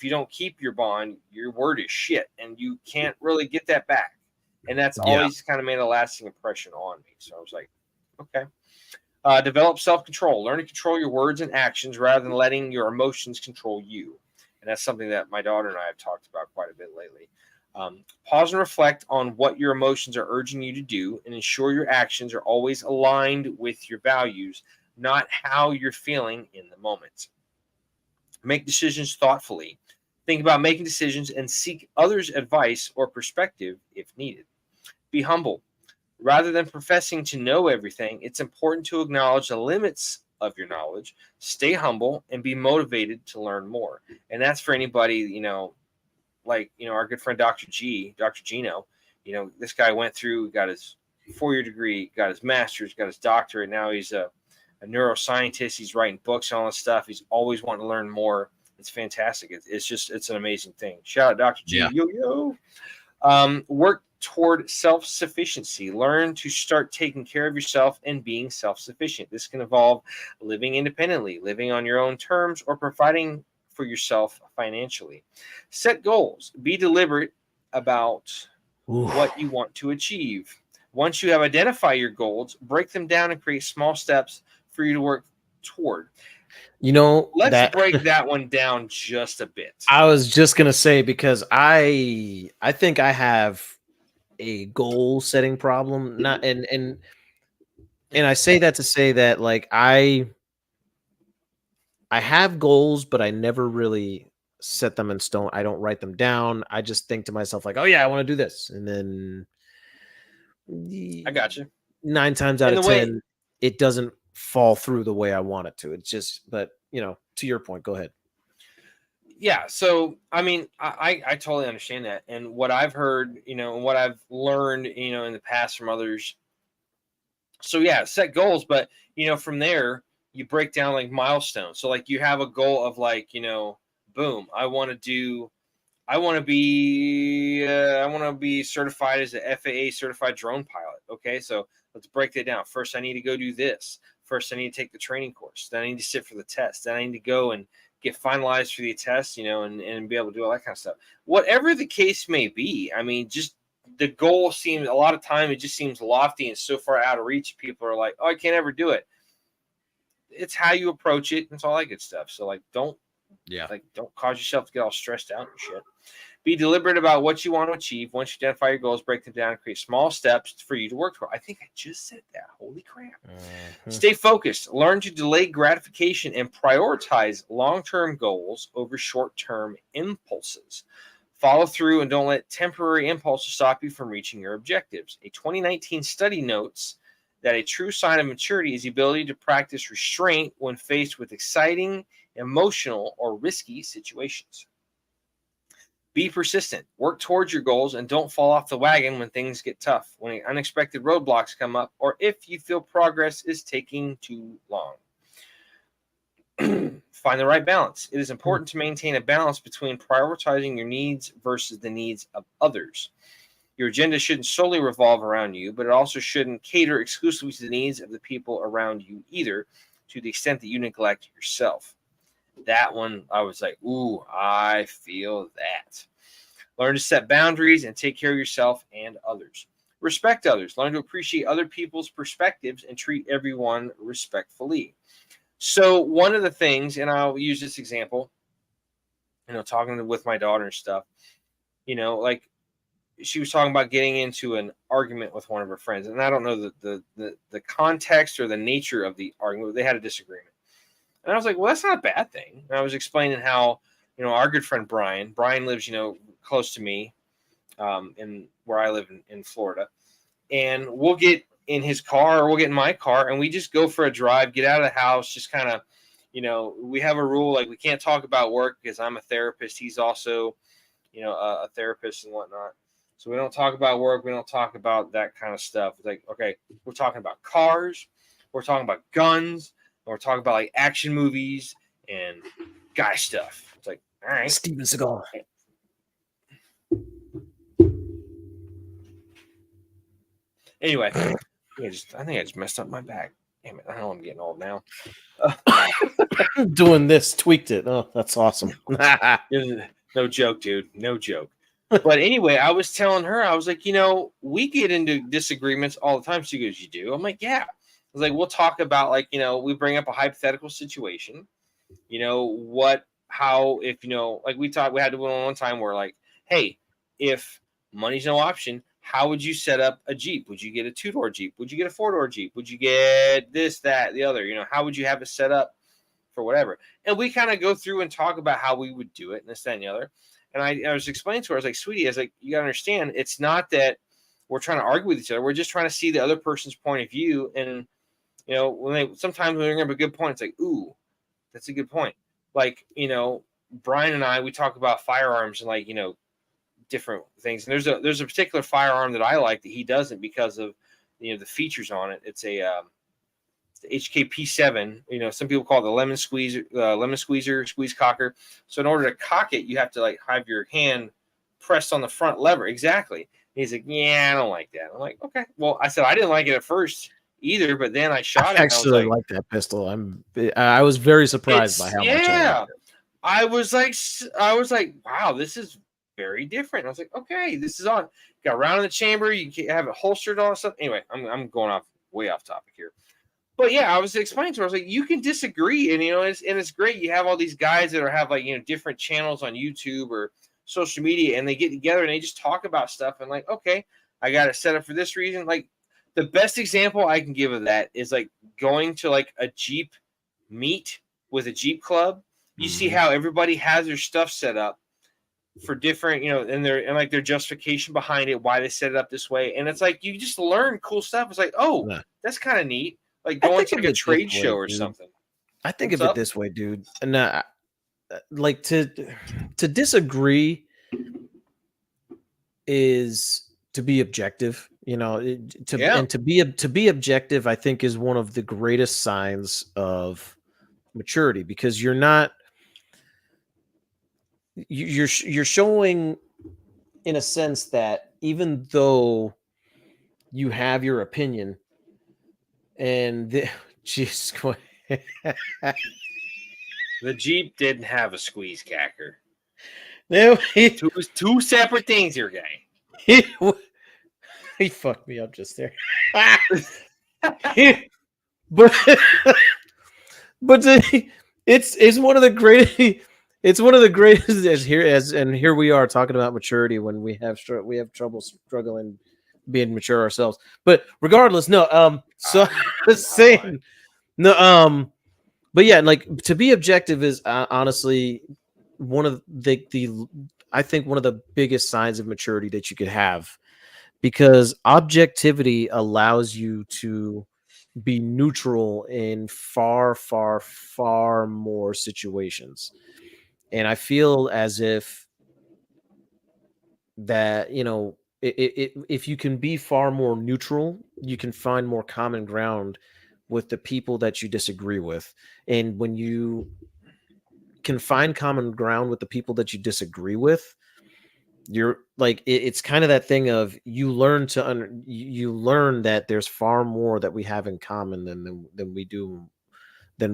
don't keep your bond, your word is shit and you can't really get that back. And that's always kind of made a lasting impression on me. So I was like, okay. Develop self-control. Learn to control your words and actions rather than letting your emotions control you. And that's something that my daughter and I have talked about quite a bit lately. Pause and reflect on what your emotions are urging you to do, and ensure your actions are always aligned with your values, not how you're feeling in the moment. Make decisions thoughtfully. Think about making decisions and seek others' advice or perspective if needed. Be humble. Rather than professing to know everything, it's important to acknowledge the limits of your knowledge, stay humble, and be motivated to learn more. And that's for anybody, like, our good friend Dr. Gino. This guy went through, got his 4-year degree, got his master's, got his doctorate. Now he's a neuroscientist. He's writing books and all this stuff. He's always wanting to learn more. It's fantastic. It's an amazing thing. Shout out Dr. G. Yeah. Yo. Work toward self-sufficiency. Learn to start taking care of yourself and being self-sufficient. This can involve living independently, living on your own terms, or providing for yourself financially. Set goals. Be deliberate about what you want to achieve. Once you have identified your goals, break them down and create small steps for you to work toward. Let's break that one down just a bit. I was just gonna say, because I think I have a goal setting problem. Not and I say that to say that, like, I have goals, but I never really set them in stone. I don't write them down. I just think to myself, like, oh yeah, I want to do this, and then I got you. 9 times out of 10, it doesn't fall through the way I want it to. It's just, but to your point, go ahead. Yeah, so I mean, I totally understand that, and what I've heard, and what I've learned, in the past from others. So yeah, set goals, but from there you break down like milestones. So like you have a goal of like, boom, I want to be certified as a FAA certified drone pilot. Okay, so let's break that down. First, I need to go do this. First, I need to take the training course. Then I need to sit for the test. Then I need to go and get finalized for the test, and be able to do all that kind of stuff. Whatever the case may be, I mean, just the goal seems, a lot of time, it just seems lofty and so far out of reach. People are like, oh, I can't ever do it. It's how you approach it. It's all that good stuff. So like, don't cause yourself to get all stressed out and shit. Be deliberate about what you want to achieve. Once you identify your goals, break them down and create small steps for you to work toward. I think I just said that. Holy crap. Mm-hmm. Stay focused. Learn to delay gratification and prioritize long-term goals over short-term impulses. Follow through and don't let temporary impulses stop you from reaching your objectives. A 2019 study notes that a true sign of maturity is the ability to practice restraint when faced with exciting, emotional, or risky situations. Be persistent. Work towards your goals and don't fall off the wagon when things get tough, when unexpected roadblocks come up, or if you feel progress is taking too long. Find the right balance. It is important to maintain a balance between prioritizing your needs versus the needs of others. Your agenda shouldn't solely revolve around you, but it also shouldn't cater exclusively to the needs of the people around you either, to the extent that you neglect yourself. That one, I was like, ooh, I feel that. Learn to set boundaries and take care of yourself and others. Respect others. Learn to appreciate other people's perspectives and treat everyone respectfully. So one of the things, and I'll use this example, talking with my daughter and stuff, like she was talking about getting into an argument with one of her friends. And I don't know the context or the nature of the argument. They had a disagreement. And I was like, well, that's not a bad thing. And I was explaining how, our good friend Brian lives, close to me, in where I live in Florida. And we'll get in his car or we'll get in my car and we just go for a drive, get out of the house, just kind of, we have a rule, like we can't talk about work because I'm a therapist. He's also, a therapist and whatnot. So we don't talk about work. We don't talk about that kind of stuff. It's like, okay, we're talking about cars. We're talking about guns. We're talking about like action movies and guy stuff. It's like, all right. Steven Seagal. Anyway, I think I just messed up my back. Damn it. I know I'm getting old now. Doing this, tweaked it. Oh, that's awesome. No joke, dude. No joke. But anyway, I was telling her, I was like, we get into disagreements all the time. She goes, you do? I'm like, yeah. I was like, we'll talk about like, we bring up a hypothetical situation. What how if like we had one time where like, hey, if money's no option, how would you set up a Jeep? Would you get a 2-door Jeep? Would you get a 4-door Jeep? Would you get this, that, the other? How would you have it set up for whatever? And we kind of go through and talk about how we would do it and this, that, and the other. And I was explaining to her, I was like, sweetie, I was like, you got to understand, it's not that we're trying to argue with each other. We're just trying to see the other person's point of view. And, sometimes when they're going to have a good point, it's like, ooh, that's a good point. Like, Brian and I, we talk about firearms and like, different things. And there's a particular firearm that I like that he doesn't because of, the features on it. It's a HKP7. Some people call it the lemon squeezer, squeeze cocker. So in order to cock it, you have to like have your hand pressed on the front lever. Exactly. And he's like, yeah, I don't like that. I'm like, okay. Well, I said I didn't like it at first either, but then I shot it. I actually like that pistol. I was very surprised by how much I liked it. I was like, wow, this is very different. I was like, okay, this is on. Got a round in the chamber. You have it holstered, all that stuff. Anyway, I'm going way off topic here. But yeah, I was explaining to her, I was like, you can disagree, and it's great. You have all these guys that have like different channels on YouTube or social media, and they get together and they just talk about stuff. And like, okay, I got it set up for this reason. Like the best example I can give of that is like going to like a Jeep meet with a Jeep club. You see how everybody has their stuff set up for different, and their justification behind it, why they set it up this way. And it's like, you just learn cool stuff. It's like, oh, that's kind of neat. Like going to like a trade show or something. I think of it this way, dude. And like to disagree is to be objective, and to be objective, I think is one of the greatest signs of maturity, because you're showing in a sense that even though you have your opinion and the Jeep didn't have a squeeze cacker. No, two separate things here, guy. He fucked me up just there. But it's one of the greatest. It's one of the greatest here we are talking about maturity when we have trouble struggling being mature ourselves. But regardless, no. So saying no. But yeah, like to be objective is honestly one of I think one of the biggest signs of maturity that you could have, because objectivity allows you to be neutral in far, far, far more situations. And I feel as if that, if you can be far more neutral, you can find more common ground with the people that you disagree with. And when you can find common ground with the people that you disagree with, you're like, it's kind of that thing of you learn that there's far more that we have in common than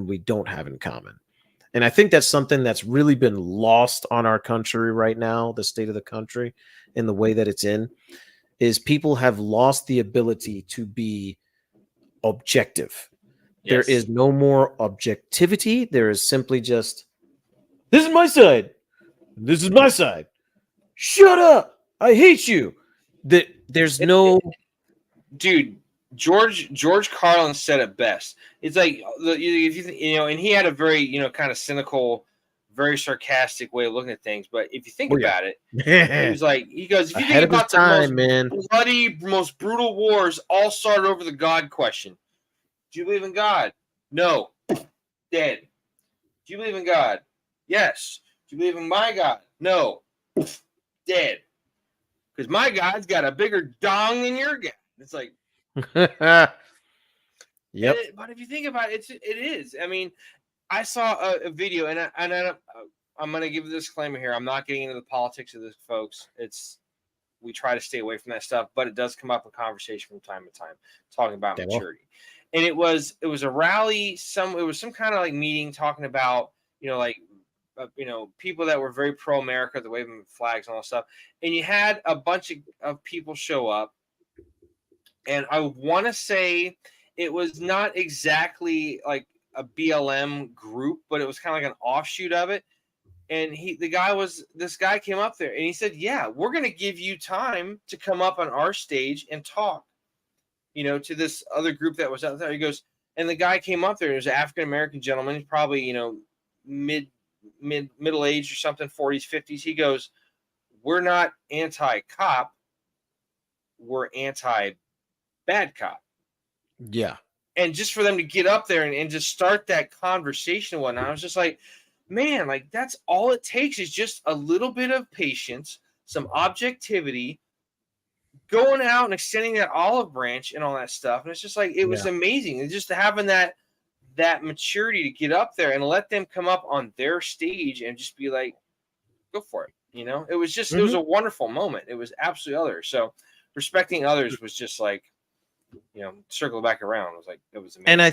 we don't have in common. And I think that's something that's really been lost on our country right now, the state of the country and the way that it's in, is people have lost the ability to be objective. Yes. There is no more objectivity. There is simply just, this is my side. This is my side. Shut up. I hate you. There's no... Dude, George Carlin said it best. It's like, if you and he had a very kind of cynical, very sarcastic way of looking at things. But if you think about it, he goes, if you think about the most bloody, most brutal wars, all started over the God question. Do you believe in God? No. Dead. Do you believe in God? Yes. Do you believe in my God? No. Dead. Because my God's got a bigger dong than your God. It's like, yep. But if you think about it, it is. I mean, I saw a video, and I'm going to give a disclaimer here. I'm not getting into the politics of this, folks. We try to stay away from that stuff, but it does come up in conversation from time to time, talking about maturity. And it was a rally. It was some kind of like meeting talking about people that were very pro America, the waving flags and all that stuff. And you had a bunch of people show up. And I want to say it was not exactly like a BLM group, but it was kind of like an offshoot of it. And this guy came up there and he said, yeah, we're going to give you time to come up on our stage and talk, to this other group that was out there. He goes, and the guy came up there. It was an African-American gentleman. He's probably, middle age or something, 40s, 50s. He goes, we're not anti-cop. We're anti-bad cop. Yeah. And just for them to get up there and just start that conversation and whatnot, I was just like, man, like that's all it takes is just a little bit of patience, some objectivity, going out and extending that olive branch and all that stuff. And it's just like, it was amazing. And just having that maturity to get up there and let them come up on their stage and just be like, go for it. It was just, it was a wonderful moment. It was absolutely other. So respecting others was just like, circle back around. It was like, it was amazing. And I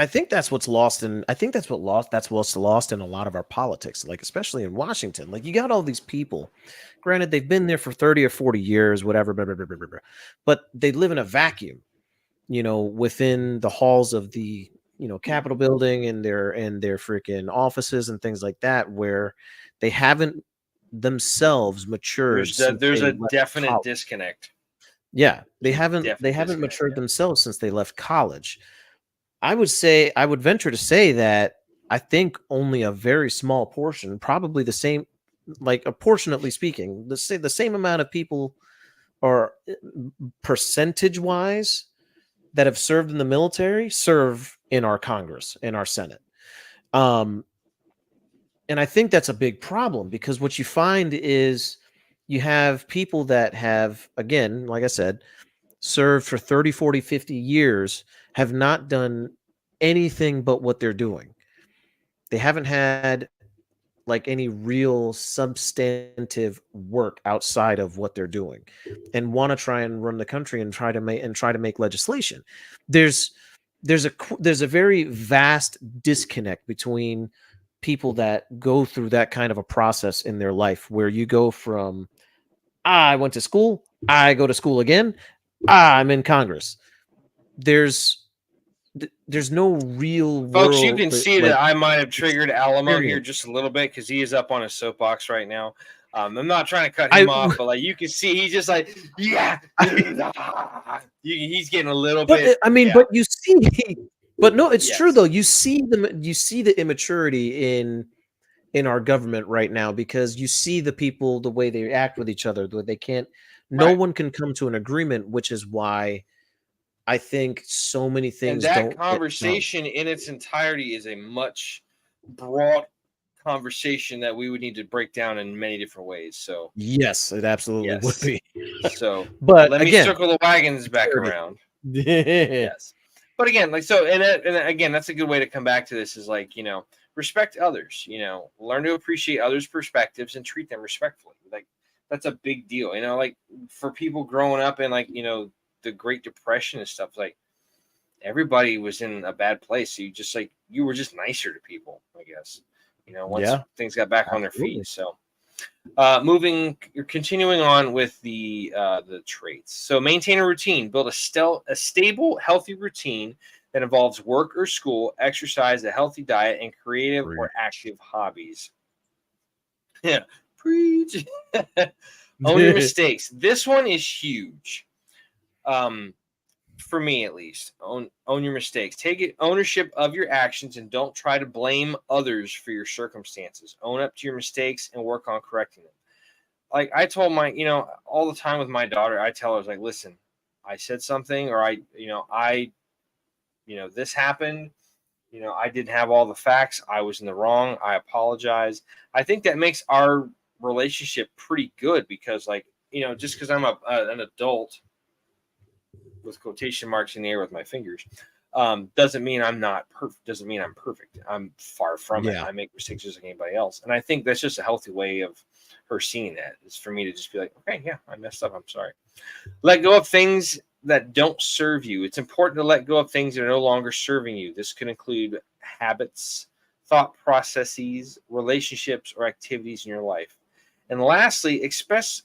think that's what's lost in, that's what's lost in a lot of our politics, like especially in Washington. Like you got all these people, granted they've been there for 30 or 40 years, whatever, blah, blah, blah, blah, blah, but they live in a vacuum, within the halls of the, Capitol building and their freaking offices and things like that, where they haven't themselves matured. There's a definite disconnect. Yeah, they haven't matured themselves since they left college. I would venture to say that I think only a very small portion, probably the same, like apportionately speaking, the same amount of people are percentage wise that have served in the military serve in our Congress, in our Senate. And I think that's a big problem because what you find is you have people that have, again, like I said, served for 30, 40, 50 years, have not done anything but what they're doing. They haven't had like any real substantive work outside of what they're doing and want to try and run the country and try to make legislation. There's a very vast disconnect between people that go through that kind of a process in their life where you go from I went to school, I go to school again, I'm in Congress. There's no real folks. You can see that I might have triggered Alamo here just a little bit because he is up on a soapbox right now. I'm not trying to cut him off, but like you can see, he's just like, yeah, he's getting a little bit. I mean, but you see, but no, it's true though. You see the immaturity in our government right now because you see the people, the way they act with each other, the way they can't. No one can come to an agreement, which is why I think so many things. And that conversation in its entirety is a much broad conversation that we would need to break down in many different ways. So yes, it absolutely would be. So, but let me circle the wagons back around. Yes, but again, like so, and again, that's a good way to come back to this. Is like respect others. Learn to appreciate others' perspectives and treat them respectfully. Like that's a big deal. Like for people growing up in like the Great Depression and stuff, like everybody was in a bad place. So you were just nicer to people, I guess. Once things got back on their feet. So you're continuing on with the traits. So maintain a routine, build a stable, healthy routine that involves work or school, exercise, a healthy diet, and creative or active hobbies. Yeah, preach. Own your mistakes. This one is huge. For me at least, own your mistakes. Take ownership of your actions and don't try to blame others for your circumstances. Own up to your mistakes and work on correcting them. Like I told all the time with my daughter, I tell her, I was like, listen, I said something or this happened. I didn't have all the facts. I was in the wrong. I apologize. I think that makes our relationship pretty good because just because I'm an adult with quotation marks in the air with my fingers, doesn't mean I'm not perfect. Doesn't mean I'm perfect. I'm far from it. I make mistakes just like anybody else. And I think that's just a healthy way of her seeing that is for me to just be like, okay, yeah, I messed up. I'm sorry. Let go of things that don't serve you. It's important to let go of things that are no longer serving you. This could include habits, thought processes, relationships, or activities in your life. And lastly, express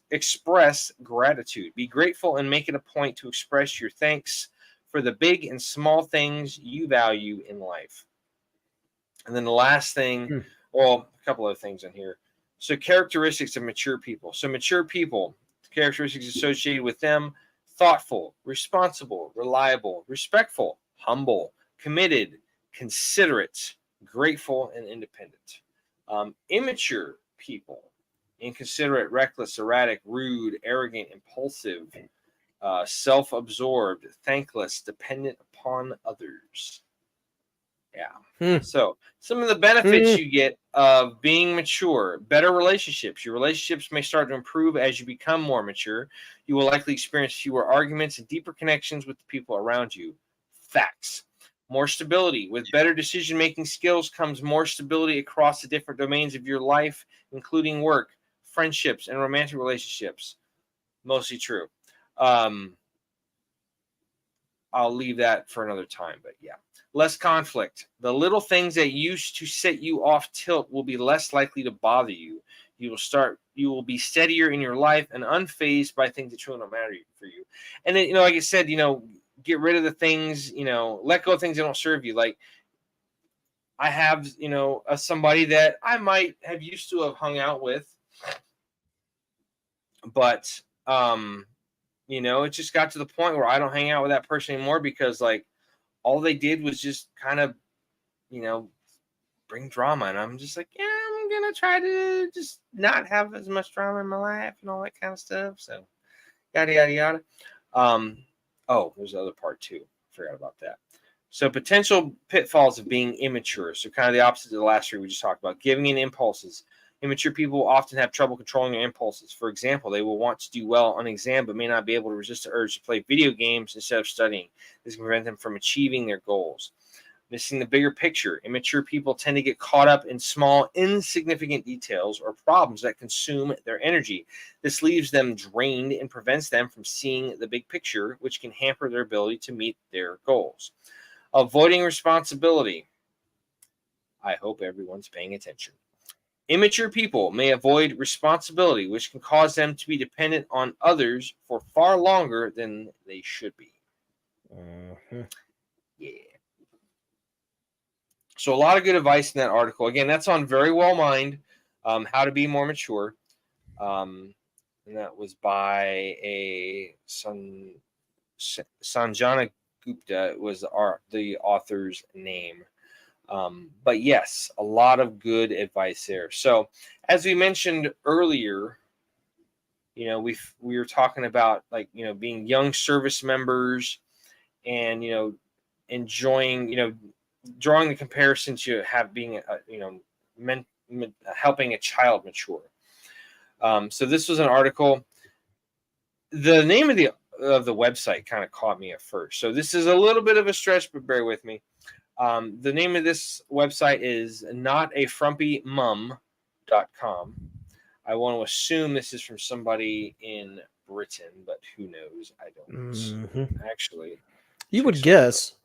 gratitude. Be grateful and make it a point to express your thanks for the big and small things you value in life. And then the last thing, well, a couple of things in here. So characteristics of mature people. So mature people, characteristics associated with them: thoughtful, responsible, reliable, respectful, humble, committed, considerate, grateful, and independent. Immature people: inconsiderate, reckless, erratic, rude, arrogant, impulsive, self-absorbed, thankless, dependent upon others. Yeah. So some of the benefits you get of being mature: better relationships. Your relationships may start to improve as you become more mature. You will likely experience fewer arguments and deeper connections with the people around you. Facts. More stability. With better decision-making skills comes more stability across the different domains of your life, including work, friendships, and romantic relationships. Mostly true. I'll leave that for another time, but yeah. Less conflict. The little things that used to set you off tilt will be less likely to bother you. You will be steadier in your life and unfazed by things that truly don't matter for you. And then, like I said, get rid of the things, let go of things that don't serve you. Like, I have, somebody that I might have used to have hung out with, but, it just got to the point where I don't hang out with that person anymore because, like, all they did was just kind of, bring drama. And I'm just like, yeah, I'm going to try to just not have as much drama in my life and all that kind of stuff. So, yada, yada, yada. There's the other part too. Forgot about that. So, potential pitfalls of being immature. So, kind of the opposite of the last three we just talked about. Giving in impulses. Immature people often have trouble controlling their impulses. For example, they will want to do well on an exam but may not be able to resist the urge to play video games instead of studying. This can prevent them from achieving their goals. Missing the bigger picture. Immature people tend to get caught up in small, insignificant details or problems that consume their energy. This leaves them drained and prevents them from seeing the big picture, which can hamper their ability to meet their goals. Avoiding responsibility. I hope everyone's paying attention. Immature people may avoid responsibility, which can cause them to be dependent on others for far longer than they should be. Yeah. So a lot of good advice in that article. Again, that's on Very Well Mind, How to Be More Mature. And that was by a Sanjana Gupta was the author's name. But yes, a lot of good advice there. So as we mentioned earlier, we were talking about, like, being young service members and, enjoying, drawing the comparison to being helping a child mature. So this was an article. The name of the website kind of caught me at first. So this is a little bit of a stretch, but bear with me. The name of this website is notafrumpymum.com. I want to assume this is from somebody in Britain, but who knows? I don't actually. You would guess.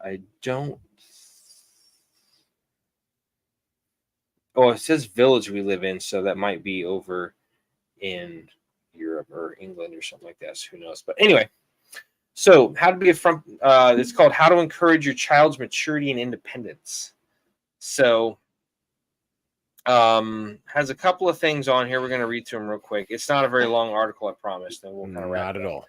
I don't. Oh, it says village we live in, so that might be over in Europe or England or something like that. So who knows? But anyway, so how to be it's called How to Encourage Your Child's Maturity and Independence. So has a couple of things on here. We're going to read through them real quick. It's not a very long article, I promise. Then we'll kind of wrap it up.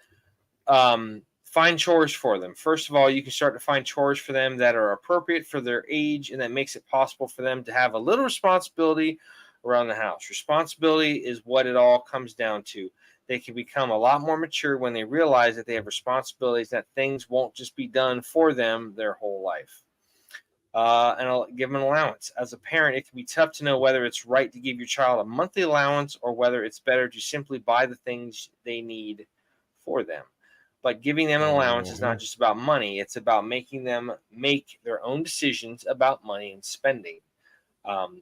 Not at all. Find chores for them. First of all, you can start to find chores for them that are appropriate for their age and that makes it possible for them to have a little responsibility around the house. Responsibility is what it all comes down to. They can become a lot more mature when they realize that they have responsibilities, that things won't just be done for them their whole life. And I'll give them an allowance. As a parent, it can be tough to know whether it's right to give your child a monthly allowance or whether it's better to simply buy the things they need for them. But giving them an allowance is not just about money. It's about making them make their own decisions about money and spending.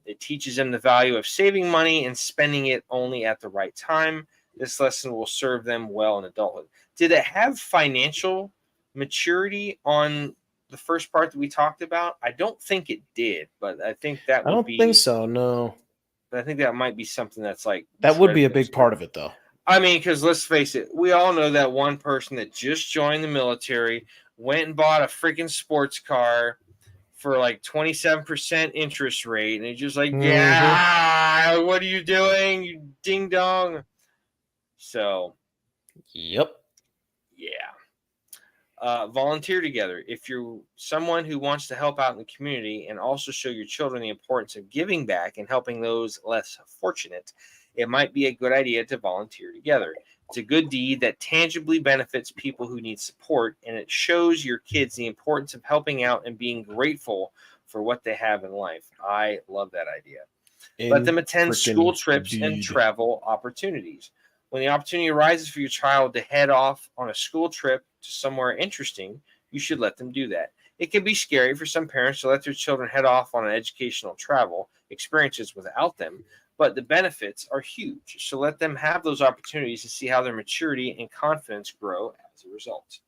It teaches them the value of saving money and spending it only at the right time. This lesson will serve them well in adulthood. Did it have financial maturity on the first part that we talked about? I don't think it did, but I think that would be... I don't think so, no. But I think that might be something that's like... That would be a big part of it, though. I mean, because let's face it, we all know that one person that just joined the military, went and bought a freaking sports car for like 27% interest rate, and it's just like, yeah, what are you doing, you ding dong? So, yep. Yeah. Volunteer together. If you're someone who wants to help out in the community and also show your children the importance of giving back and helping those less fortunate, it might be a good idea to volunteer together. It's a good deed that tangibly benefits people who need support, and it shows your kids the importance of helping out and being grateful for what they have in life. I love that idea. Let them attend school trips and travel opportunities. When the opportunity arises for your child to head off on a school trip to somewhere interesting, you should let them do that. It can be scary for some parents to let their children head off on an educational travel experiences without them, but the benefits are huge. So let them have those opportunities to see how their maturity and confidence grow as a result.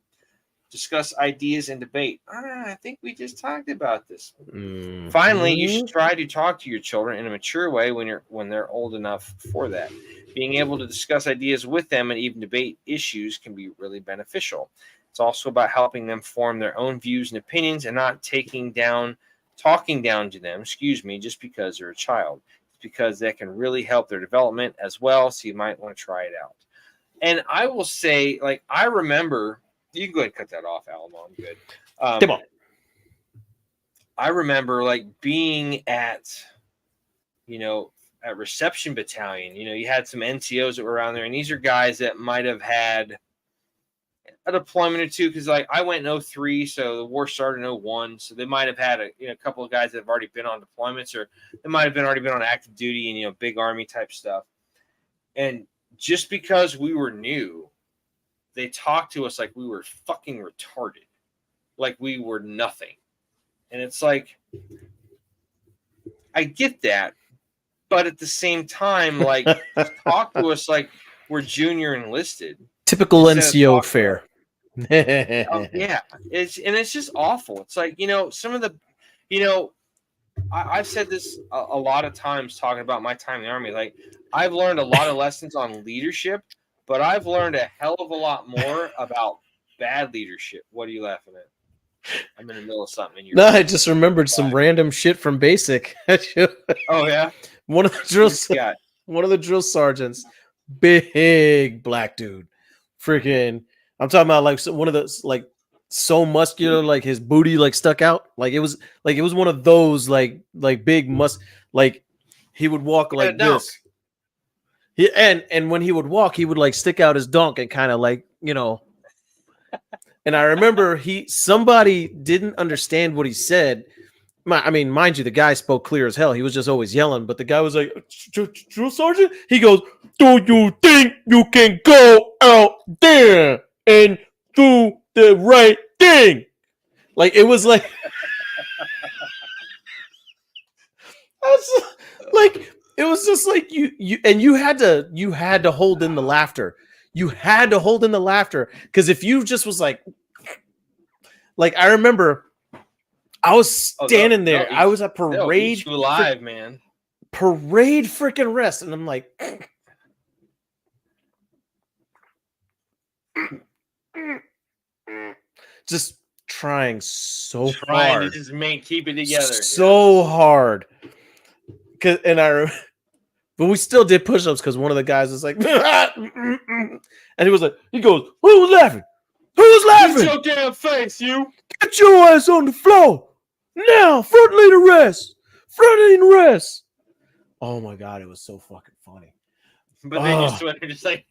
Discuss ideas and debate. I think we just talked about this. Mm-hmm. Finally, you should try to talk to your children in a mature way when they're old enough for that. Being able to discuss ideas with them and even debate issues can be really beneficial. It's also about helping them form their own views and opinions and not talking down to them, just because they're a child. It's because that can really help their development as well, so you might want to try it out. And I will say, like, I remember... You can go ahead and cut that off, Alamo. I'm good. Come on. I remember like being at reception battalion. You had some NCOs that were around there, and these are guys that might have had a deployment or two, because like I went in 2003, so the war started in 2001, so they might have had a couple of guys that have already been on deployments, or they might have already been on active duty and big army type stuff. And just because we were new, they talked to us like we were fucking retarded, like we were nothing. And it's like, I get that, but at the same time, like, talk to us like we're junior enlisted. Typical NCO fare. Yeah, it's just awful. It's like, some of the, I've said this a lot of times talking about my time in the Army. Like, I've learned a lot of lessons on leadership, but I've learned a hell of a lot more about bad leadership. What are you laughing at? I'm in the middle of something. No, I just remembered some random shit from basic. Oh yeah, one of the drill sergeants, big black dude, freaking. I'm talking about like one of those, like, so muscular, like his booty like stuck out. Like it was one of those like big like he would walk like this. And when he would walk, he would like stick out his donk and kind of like, and I remember somebody didn't understand what he said. I mean, mind you, the guy spoke clear as hell. He was just always yelling, but the guy was like, "Drill sergeant?" He goes, "Do you think you can go out there and do the right thing?" Like, it was like, it was just like you had to hold in the laughter. You had to hold in the laughter, because if you just was like I remember I was standing there. I was at parade. You alive, man. Parade freaking rest, and I'm like, just trying hard to just keep it together, so hard. But we still did push-ups because one of the guys was like, and he goes, "Who's laughing? Who's laughing? Get your damn face, you! Get your ass on the floor now! Front leader rest! Front leader rest!" Oh my god, it was so fucking funny. But then you sweat, just like,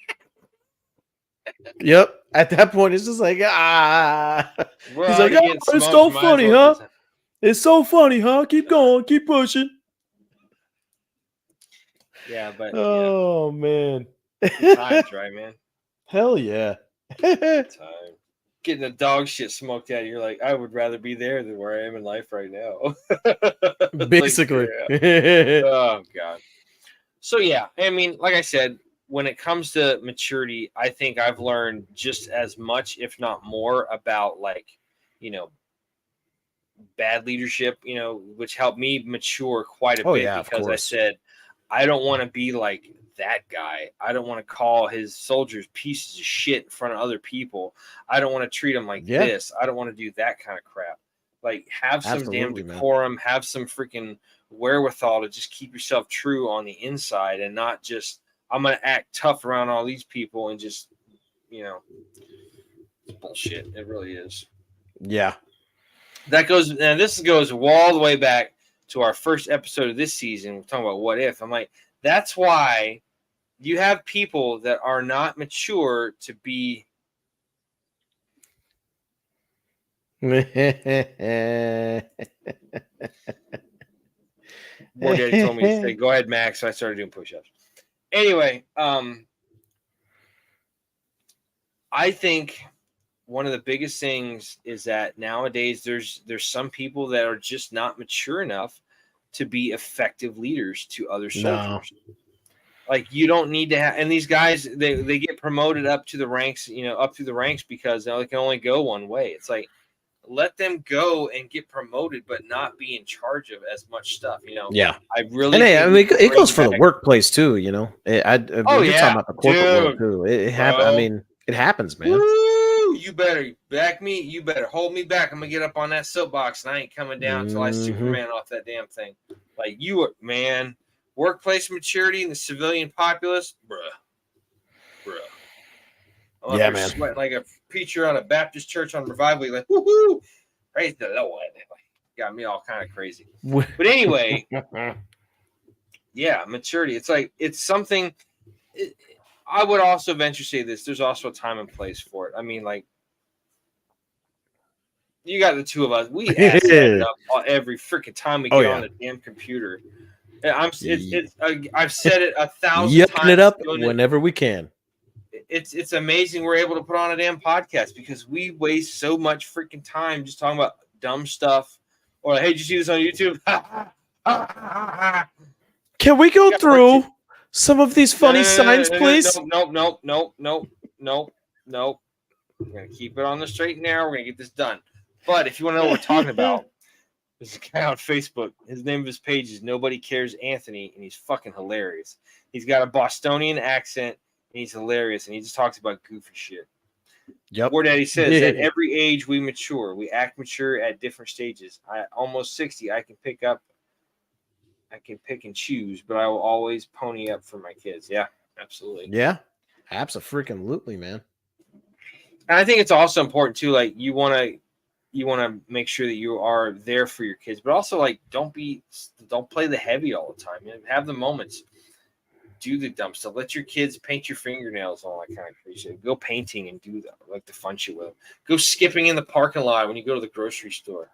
yep. At that point, it's just like, ah. He's like, "Oh, it's so funny, huh? It's so funny, huh? Keep going, keep pushing." Yeah, but man, good times, right, man? Hell yeah. Time. Getting the dog shit smoked out, you're like, I would rather be there than where I am in life right now. Basically. Like, yeah. Oh god. So yeah, I mean, like I said, when it comes to maturity, I think I've learned just as much, if not more, about bad leadership, which helped me mature quite a bit, because I said, I don't want to be like that guy. I don't want to call his soldiers pieces of shit in front of other people. I don't want to treat them like this. I don't want to do that kind of crap. Like, have some damn decorum, have some freaking wherewithal to just keep yourself true on the inside and not just, I'm going to act tough around all these people and just, it's bullshit. It really is. Yeah. This goes all the way back to our first episode of this season. We're talking about what if. I'm like, that's why you have people that are not mature to be. More Daddy told me to say, go ahead, Max. So I started doing push-ups. Anyway, I think one of the biggest things is that nowadays there's some people that are just not mature enough to be effective leaders to other soldiers. No. Like, you don't need to have, and these guys, they get promoted up to the ranks, up through the ranks because they can only go one way. It's like, let them go and get promoted, but not be in charge of as much stuff. Yeah, I really. And it goes for the workplace too. You're talking about the corporate world too. It happens. I mean, it happens, man. Woo! You better back me. You better hold me back. I'm gonna get up on that soapbox, and I ain't coming down until I Superman off that damn thing. Like, you are, man. Workplace maturity in the civilian populace, bruh. Yeah, man. Sweating like a preacher on a Baptist church on revival. Like, woohoo! Praise the Lord. Got me all kind of crazy. But anyway, yeah, maturity. It's like, it's something. I would also venture to say this. There's also a time and place for it. I mean, like, you got the two of us. We ass it up every freaking time we get on the damn computer. I've said it 1,000 times. Yucking it up whenever we can. It's amazing we're able to put on a damn podcast because we waste so much freaking time just talking about dumb stuff. Or, hey, did you see this on YouTube? Can we go through some of these funny signs, please? Nope. We're going to keep it on the straight and narrow. We're going to get this done. But if you want to know what we're talking about, there's a guy on Facebook. His name of his page is Nobody Cares Anthony, and he's fucking hilarious. He's got a Bostonian accent, and he's hilarious, and he just talks about goofy shit. Yep. War Daddy says at every age we mature. We act mature at different stages. Almost 60, I can pick and choose, but I will always pony up for my kids. Yeah, absolutely. Yeah, absolutely, man. And I think it's also important too. Like, you want to make sure that you are there for your kids, but also, like, don't play the heavy all the time. Have the moments. Do the dumb stuff. Let your kids paint your fingernails, all that kind of crazy shit. Go painting and do that. Like the fun shit with them. Go skipping in the parking lot when you go to the grocery store.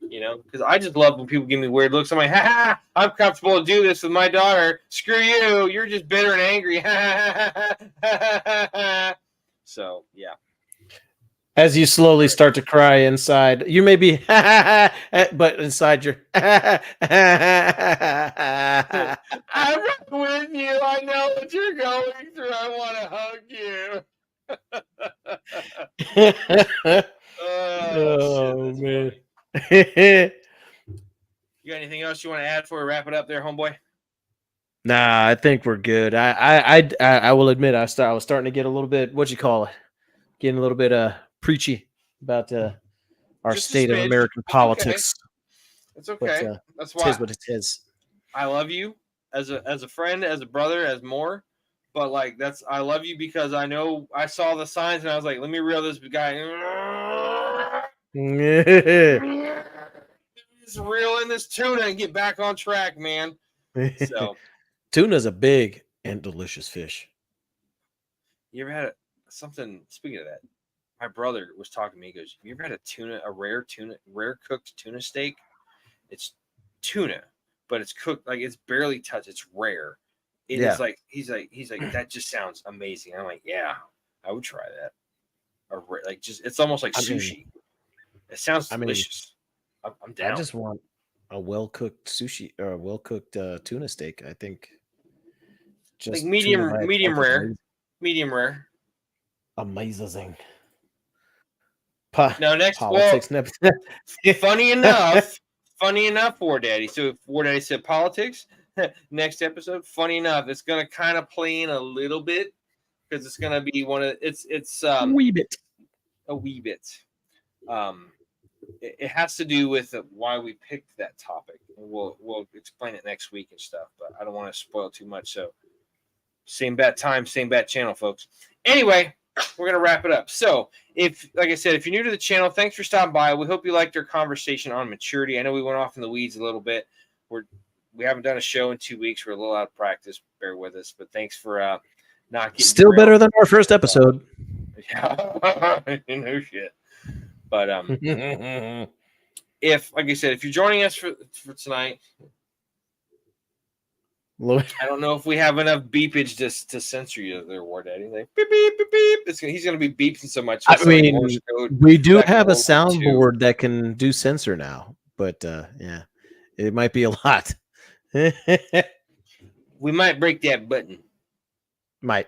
Because I just love when people give me weird looks. I'm like, ha, I'm comfortable to do this with my daughter. Screw you. You're just bitter and angry. So, yeah. As you slowly start to cry inside, you may be, but inside you're. I'm right with you. I know what you're going through. I want to hug you. Oh man. You got anything else you want to add before we wrap it up there, homeboy? Nah, I think we're good. I will admit I was starting to get a little bit, getting a little bit preachy about our just state of American politics. It's okay. But, that's why it is what it is. I love you as a friend, as a brother, as more. But like, I love you because I know I saw the signs and I was like, let me reel this guy. Just reel in this tuna and get back on track, man. So, tuna's a big and delicious fish. You ever had something? Speaking of that, my brother was talking to me. He goes, "Have you ever had a rare cooked tuna steak? It's tuna, but it's cooked like it's barely touched. It's rare. It is like he's like that just sounds amazing. I'm like, yeah, I would try that. It's almost like sushi. It sounds delicious. I'm down. I just want a well-cooked sushi or a well-cooked tuna steak. I think just like medium rare. Amazing. Now next politics. Funny enough, War Daddy. So if War Daddy said politics, next episode. Funny enough, it's gonna kind of play in a little bit because it's gonna be it's wee bit. a wee bit. It has to do with why we picked that topic, and we'll explain it next week and stuff. But I don't want to spoil too much. So same bat time, same bat channel, folks. Anyway, we're gonna wrap it up. So like I said, if you're new to the channel, thanks for stopping by. We hope you liked our conversation on maturity. I know we went off in the weeds a little bit. We haven't done a show in 2 weeks. We're a little out of practice. Bear with us. But thanks for not getting still better than our first episode. Yeah, no shit. But if, like I said, if you're joining us for tonight, I don't know if we have enough beepage to censor you there, War Daddy. Like beep beep beep beep. He's gonna be beeping so much. I mean, we do have a soundboard that can do censor now, but yeah, it might be a lot. We might break that button. Might.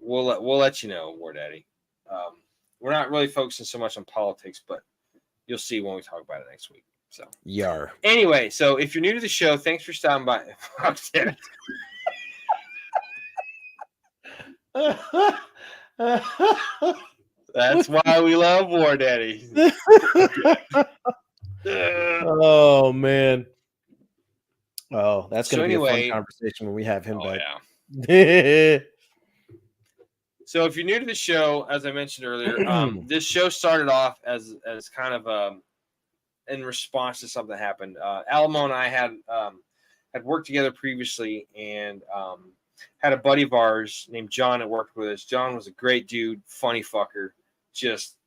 We'll let you know, War Daddy. We're not really focusing so much on politics, but you'll see when we talk about it next week. So Yar. Anyway, so if you're new to the show, thanks for stopping by. That's why we love War Daddy. Oh man. Oh, that's gonna be a fun conversation when we have him back. Yeah. So if you're new to the show, as I mentioned earlier, this show started off as kind of in response to something that happened. Alamo and I had worked together previously, and had a buddy of ours named John that worked with us. John was a great dude, funny fucker, just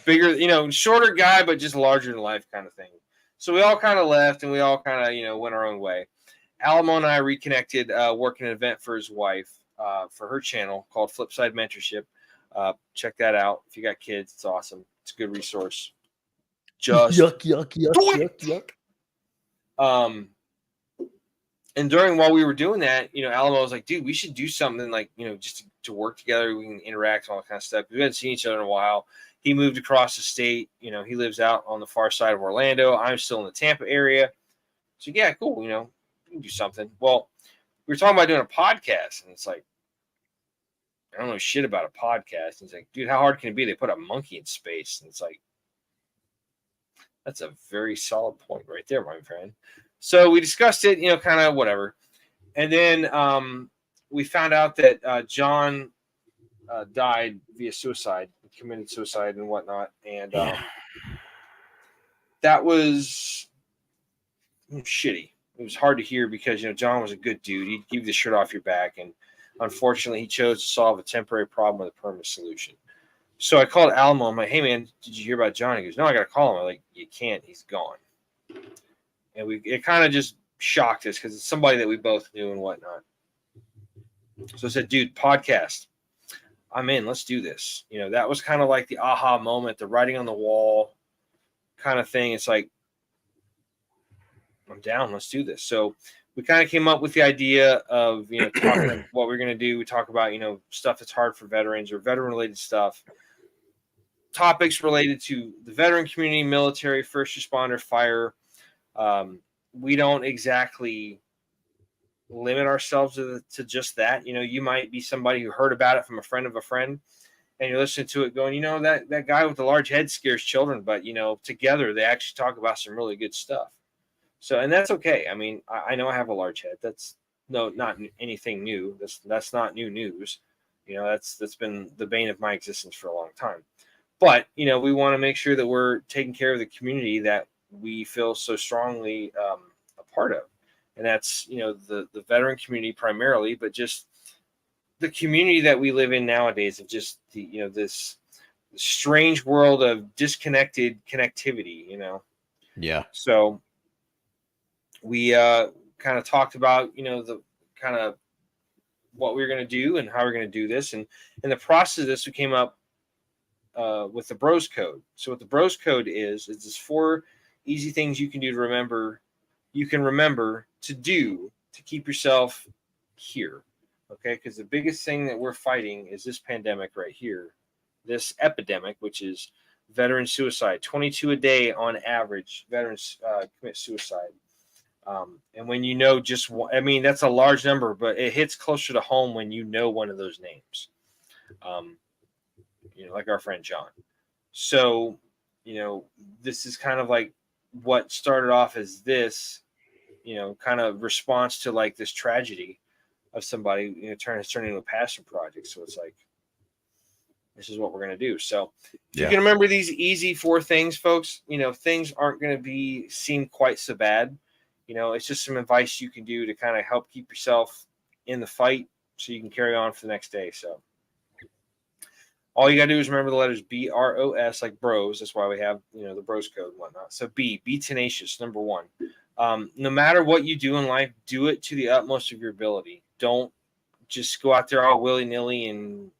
bigger, shorter guy, but just larger than life kind of thing. So we all kind of left, and we all kind of, went our own way. Alamo and I reconnected, working an event for his wife, for her channel called Flipside Mentorship. Check that out. If you got kids, it's awesome. It's a good resource. Just yuck. And while we were doing that, Alamo was like, dude, we should do something like, just to work together. We can interact, all that kind of stuff. We hadn't seen each other in a while. He moved across the state. He lives out on the far side of Orlando. I'm still in the Tampa area. So yeah, cool. We can do something. Well, we were talking about doing a podcast, and it's like, I don't know shit about a podcast. And he's like, dude, how hard can it be? They put a monkey in space. And it's like, that's a very solid point right there, my friend. So we discussed it, kind of whatever. And then we found out that John died via suicide, committed suicide and whatnot. And that was shitty. It was hard to hear because, John was a good dude. He'd give the shirt off your back. And unfortunately, he chose to solve a temporary problem with a permanent solution. So I called Alamo. I'm like, hey, man, did you hear about John? He goes, no, I got to call him. I'm like, you can't. He's gone. And it kind of just shocked us because it's somebody that we both knew and whatnot. So I said, dude, podcast. I'm in. Let's do this. That was kind of like the aha moment, the writing on the wall kind of thing. It's like, I'm down. Let's do this. So we kind of came up with the idea of, talking what we're going to do. We talk about, stuff that's hard for veterans or veteran related stuff, topics related to the veteran community, military, first responder, fire. We don't exactly limit ourselves to just that. You might be somebody who heard about it from a friend of a friend, and you're listening to it going, that guy with the large head scares children, but together they actually talk about some really good stuff. So, and that's okay. I mean, I know I have a large head. That's not anything new. That's not new news. That's been the bane of my existence for a long time. But, we want to make sure that we're taking care of the community that we feel so strongly a part of. And that's, the veteran community primarily, but just the community that we live in nowadays of just the, this strange world of disconnected connectivity, Yeah. So we kind of talked about, the kind of what we were going to do and how we're going to do this. And in the process of this, we came up with the Bros Code. So what the Bros Code is this 4 easy things you can do to remember. You can remember to do to keep yourself here. Okay. Because the biggest thing that we're fighting is this pandemic right here, this epidemic, which is veteran suicide. 22 a day on average. Veterans commit suicide. And when you know just one, I mean, that's a large number, but it hits closer to home when you know one of those names. Like our friend John. So, this is kind of like what started off as this, kind of response to like this tragedy of somebody, turns into a passion project. So it's like, this is what we're going to do. So if you can remember these easy 4 things, folks, things aren't going to seem quite so bad. It's just some advice you can do to kind of help keep yourself in the fight so you can carry on for the next day. So all you got to do is remember the letters BROS, like bros. That's why we have, the bros code and whatnot. So be tenacious, number 1. No matter what you do in life, do it to the utmost of your ability. Don't just go out there all willy-nilly and,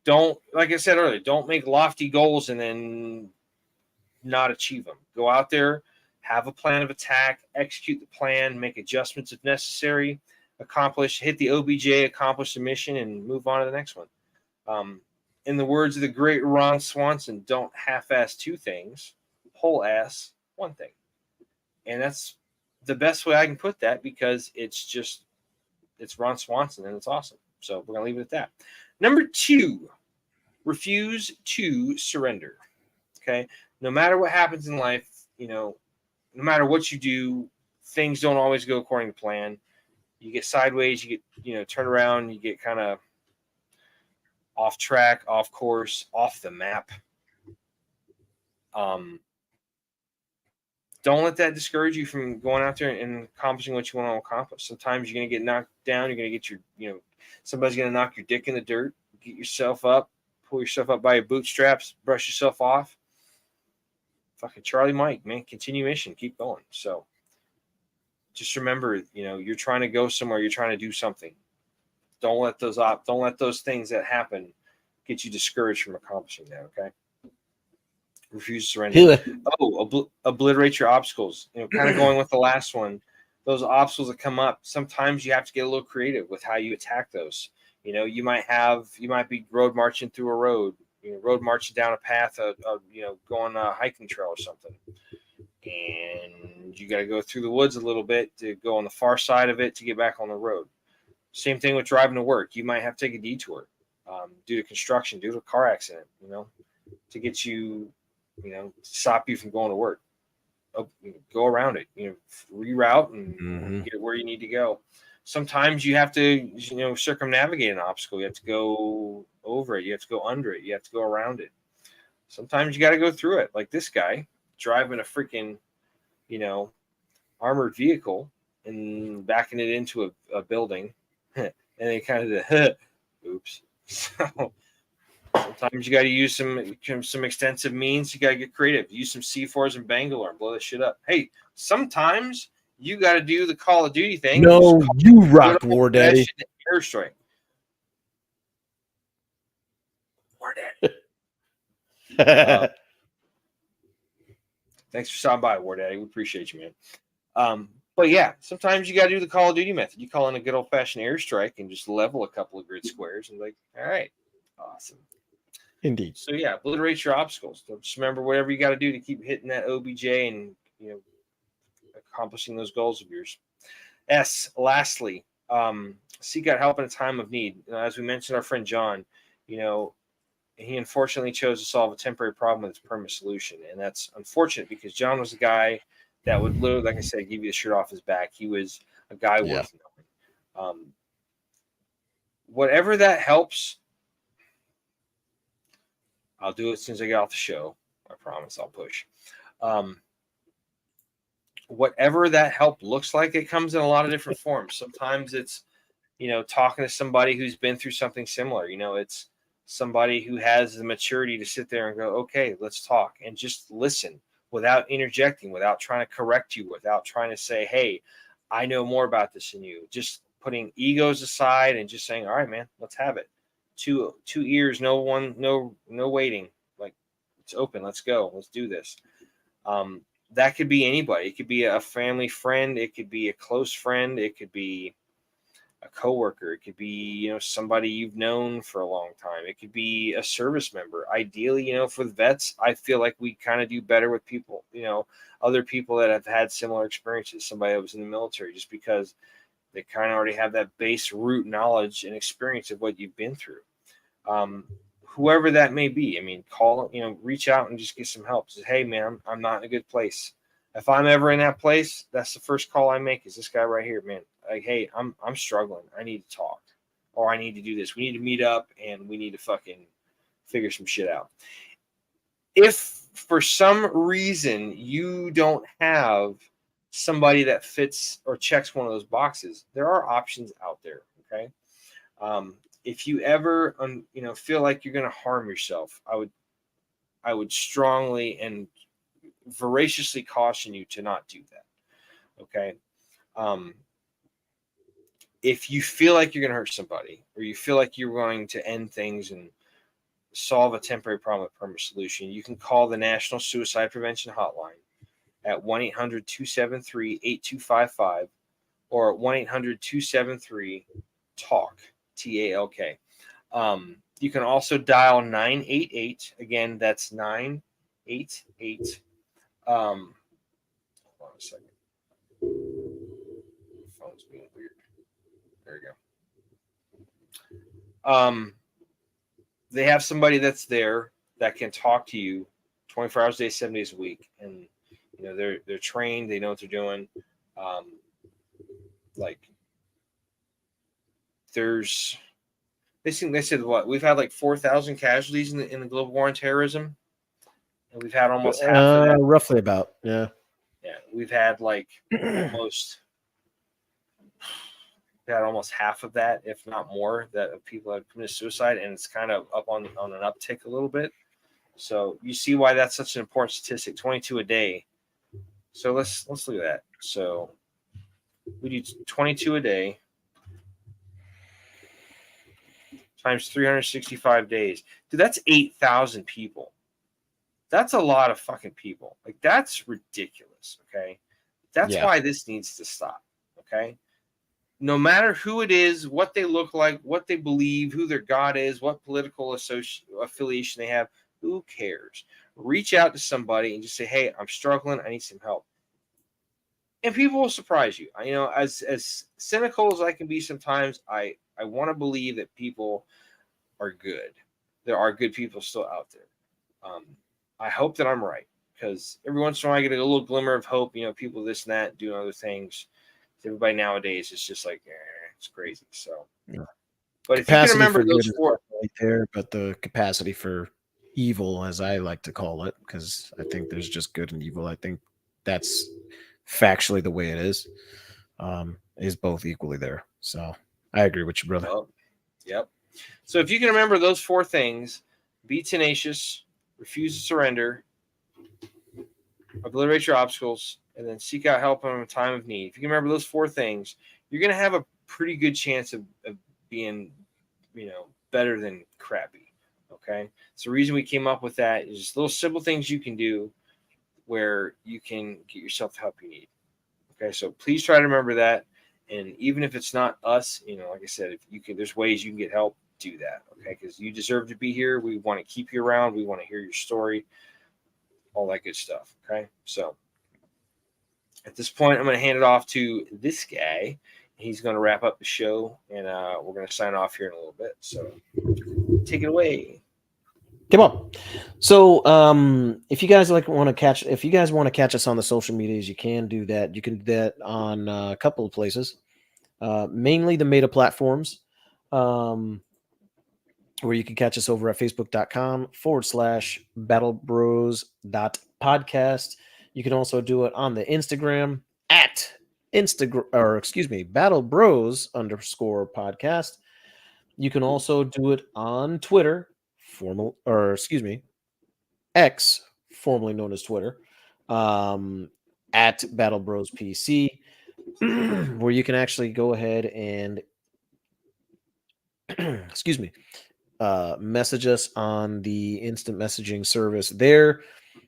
don't, like I said earlier, don't make lofty goals and then not achieve them. Go out there, have a plan of attack, execute the plan, make adjustments if necessary, hit the OBJ, accomplish the mission, and move on to the next one. In the words of the great Ron Swanson, don't half-ass 2 things, whole-ass 1 thing. And that's the best way I can put that because it's Ron Swanson and it's awesome. So we're going to leave it at that. Number 2, refuse to surrender. Okay. No matter what happens in life, no matter what you do, things don't always go according to plan. You get sideways, you get, turn around, you get kind of off track, off course, off the map. Don't let that discourage you from going out there and accomplishing what you want to accomplish. Sometimes you're going to get knocked down. You're going to get somebody's going to knock your dick in the dirt. Get yourself up, pull yourself up by your bootstraps, brush yourself off. Fucking Charlie Mike, man, continue mission, keep going. So just remember, you're trying to go somewhere. You're trying to do something. Don't let those things that happen get you discouraged from accomplishing that. Okay. Refuse to surrender. Obliterate your obstacles. Kind of going with the last one. Those obstacles that come up, sometimes you have to get a little creative with how you attack those. You might be road marching through a road, road marching down a path of going a hiking trail or something. And you got to go through the woods a little bit to go on the far side of it to get back on the road. Same thing with driving to work. You might have to take a detour due to construction, due to a car accident, to get you, stop you from going to work. Go around it, reroute and get where you need to go. Sometimes you have to, circumnavigate an obstacle. You have to go over it. You have to go under it. You have to go around it. Sometimes you got to go through it. Like this guy driving a freaking, armored vehicle and backing it into a building. And they kind of did, oops. So sometimes you got to use some extensive means. You got to get creative. Use some C4s in Bangalore and blow this shit up. Hey, sometimes you got to do the Call of Duty thing. No, you rock, War Daddy. Airstrike. War Daddy. Thanks for stopping by, War Daddy. We appreciate you, man. But yeah, sometimes you got to do the Call of Duty method. You call in a good old-fashioned airstrike and just level a couple of grid squares and like, all right, awesome. Indeed. So yeah, obliterate your obstacles. Just remember whatever you got to do to keep hitting that OBJ and accomplishing those goals of yours. Lastly, seek out help in a time of need. As we mentioned, our friend John, he unfortunately chose to solve a temporary problem with its permanent solution, and that's unfortunate because John was a guy that would literally, like I said, give you the shirt off his back. He was a guy worth knowing. Whatever that helps, I'll do it as soon as I get off the show. I promise I'll push. Whatever that help looks like, it comes in a lot of different forms. Sometimes it's, talking to somebody who's been through something similar. It's somebody who has the maturity to sit there and go, okay, let's talk and just listen without interjecting, without trying to correct you, without trying to say, hey, I know more about this than you. Just putting egos aside and just saying, all right, man, let's have it. Two ears, no waiting. Like, it's open. Let's go. Let's do this. That could be anybody. It could be a family friend. It could be a close friend. It could be a coworker. It could be, somebody you've known for a long time. It could be a service member. Ideally, for the vets, I feel like we kind of do better with people, other people that have had similar experiences, somebody that was in the military, just because they kind of already have that base root knowledge and experience of what you've been through. Whoever that may be, I mean, call, reach out and just get some help. Say, hey man, I'm not in a good place. If I'm ever in that place, that's the first call I make is this guy right here, man. Like, hey, I'm struggling. I need to talk, or I need to do this. We need to meet up and we need to fucking figure some shit out. If for some reason you don't have somebody that fits or checks one of those boxes, there are options out there. Okay. If you ever, feel like you're going to harm yourself, I would strongly and voraciously caution you to not do that. Okay. If you feel like you're going to hurt somebody, or you feel like you're going to end things and solve a temporary problem with permanent solution, you can call the National Suicide Prevention Hotline at 1-800-273-8255 or at 1-800-273-TALK, TALK. You can also dial 988. Again, that's 988. Hold on a second. Phone's being weird. There you go. They have somebody that's there that can talk to you 24 hours a day, 7 days a week, and they're trained. They know what they're doing. They said what we've had like 4,000 casualties in the global war on terrorism, and we've had almost half of that. Roughly about, yeah. We've had like almost half of that, if not more, that of people that have committed suicide, and it's kind of up on an uptick a little bit. So you see why that's such an important statistic, 22 a day. So let's look at that. So we do 22 a day times 365 days. Dude, that's 8,000 people. That's a lot of fucking people. Like, that's ridiculous, okay? That's why this needs to stop, okay? No matter who it is, what they look like, what they believe, who their God is, what political affiliation they have, who cares? Reach out to somebody and just say, hey, I'm struggling. I need some help. And people will surprise you. As cynical as I can be sometimes, I want to believe that people are good. There are good people still out there. I hope that I'm right, because every once in a while I get a little glimmer of hope. People this and that doing other things. Everybody nowadays is just like, it's crazy. So, but if capacity you can remember those four right there, but the capacity for evil, as I like to call it, because I think there's just good and evil. I think that's factually the way it is both equally there. So I agree with you, brother. Yep. So if you can remember those four things: be tenacious, refuse to surrender, obliterate your obstacles, and then seek out help in a time of need. If you can remember those four things, you're going to have a pretty good chance of being, better than crappy. Okay. So the reason we came up with that is just little simple things you can do where you can get yourself the help you need. Okay. So please try to remember that. And even if it's not us, like I said, if you can, there's ways you can get help, do that. Okay. Because you deserve to be here. We want to keep you around. We want to hear your story, all that good stuff. Okay. So at this point, I'm going to hand it off to this guy. He's going to wrap up the show, and we're going to sign off here in a little bit. So take it away. Come on. So if you guys want to catch us on the social medias, you can do that. You can do that on a couple of places, mainly the Meta platforms, where you can catch us over at facebook.com/battlebros.podcast. You can also do it on the Instagram at Battle Bros _podcast. You can also do it on Twitter, X, formerly known as Twitter, at Battle Bros PC, where you can actually go ahead and message us on the instant messaging service there.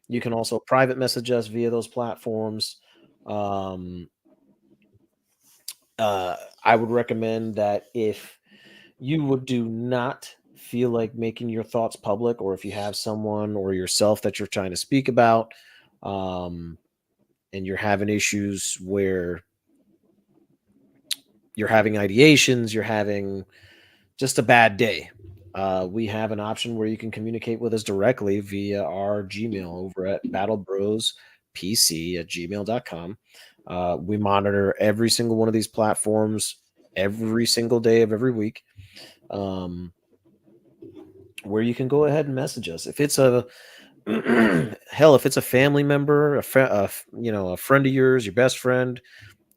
You can also private message us via those platforms. I would recommend that if you do not feel like making your thoughts public, or if you have someone or yourself that you're trying to speak about, um, and you're having issues where you're having ideations, you're having just a bad day, we have an option where you can communicate with us directly via our Gmail over at battlebrospc@gmail.com. We monitor every single one of these platforms every single day of every week, um, where you can go ahead and message us. If it's a hell, if it's a family member, a friend of yours, your best friend,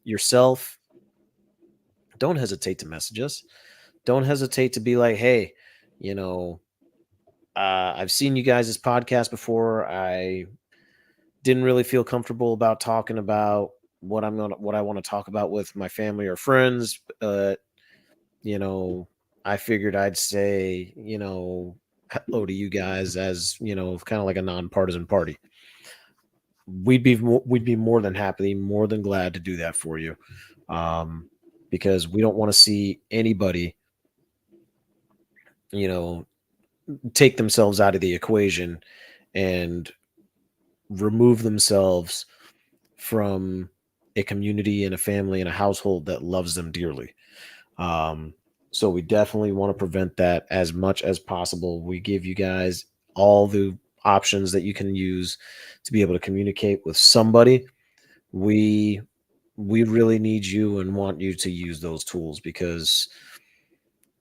yourself, don't hesitate to message us. Don't hesitate to be like, hey, you know, I've seen you guys' podcast before. I didn't really feel comfortable about talking about what I want to talk about with my family or friends. You know, I figured I'd say, hello to you guys as, kind of like a nonpartisan party. We'd be more than happy, more than glad to do that for you. Because we don't want to see anybody, you know, take themselves out of the equation and remove themselves from a community and a family and a household that loves them dearly. Um, so we definitely want to prevent that as much as possible. We give you guys all the options that you can use to be able to communicate with somebody. We we really need you and want you to use those tools, because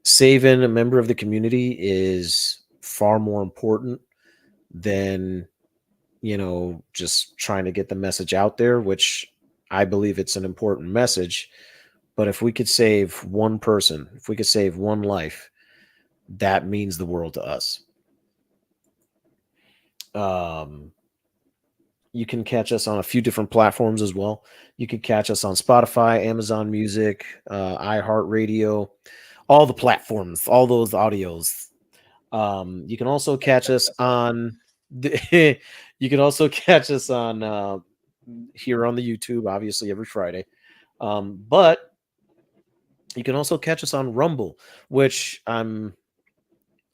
saving a member of the community is far more important than just trying to get the message out there, which I believe it's an important message. But if we could save one person, if we could save one life, that means the world to us. Um, you can catch us on a few different platforms as well. You can catch us on Spotify, Amazon Music, iHeartRadio, all the platforms, all those audios. You can also catch us on you can also catch us on here on the YouTube, obviously every Friday. But you can also catch us on Rumble, which I'm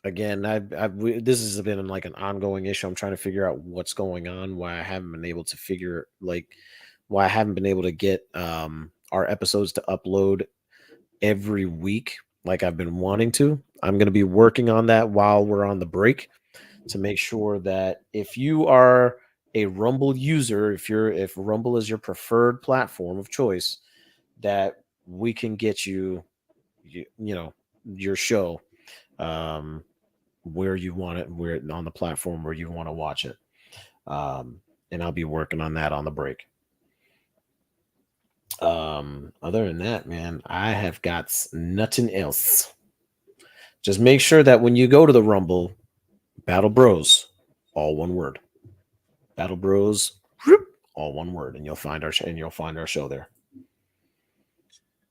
again, this has been like an ongoing issue. I'm trying to figure out what's going on, why I haven't been able to why I haven't been able to get our episodes to upload every week like I've been wanting to. I'm going to be working on that while we're on the break, to make sure that if you are a Rumble user, if Rumble is your preferred platform of choice, that we can get your show um, where you want it, where on the platform where you want to watch it. And I'll be working on that on the break. Other than that, man, I have got nothing else. Just make sure that when you go to the Rumble, Battle Bros, all one word. Battle Bros, all one word, and you'll find our show there.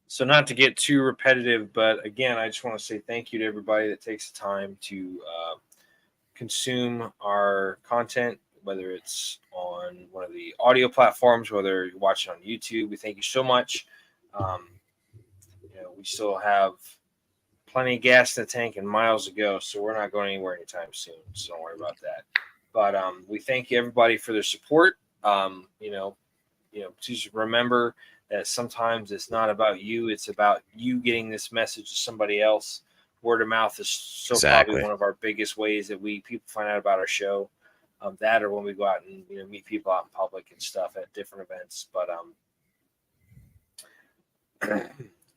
So not to get too repetitive, but again, I just want to say thank you to everybody that takes the time to consume our content, whether it's on one of the audio platforms, whether you're watching on YouTube. We thank you so much. We still have plenty of gas in the tank and miles to go, so we're not going anywhere anytime soon. So don't worry about that. But we thank you everybody for their support. Please remember that sometimes it's not about you; it's about you getting this message to somebody else. Word of mouth is probably one of our biggest ways that people find out about our show. That, or when we go out and meet people out in public and stuff at different events. But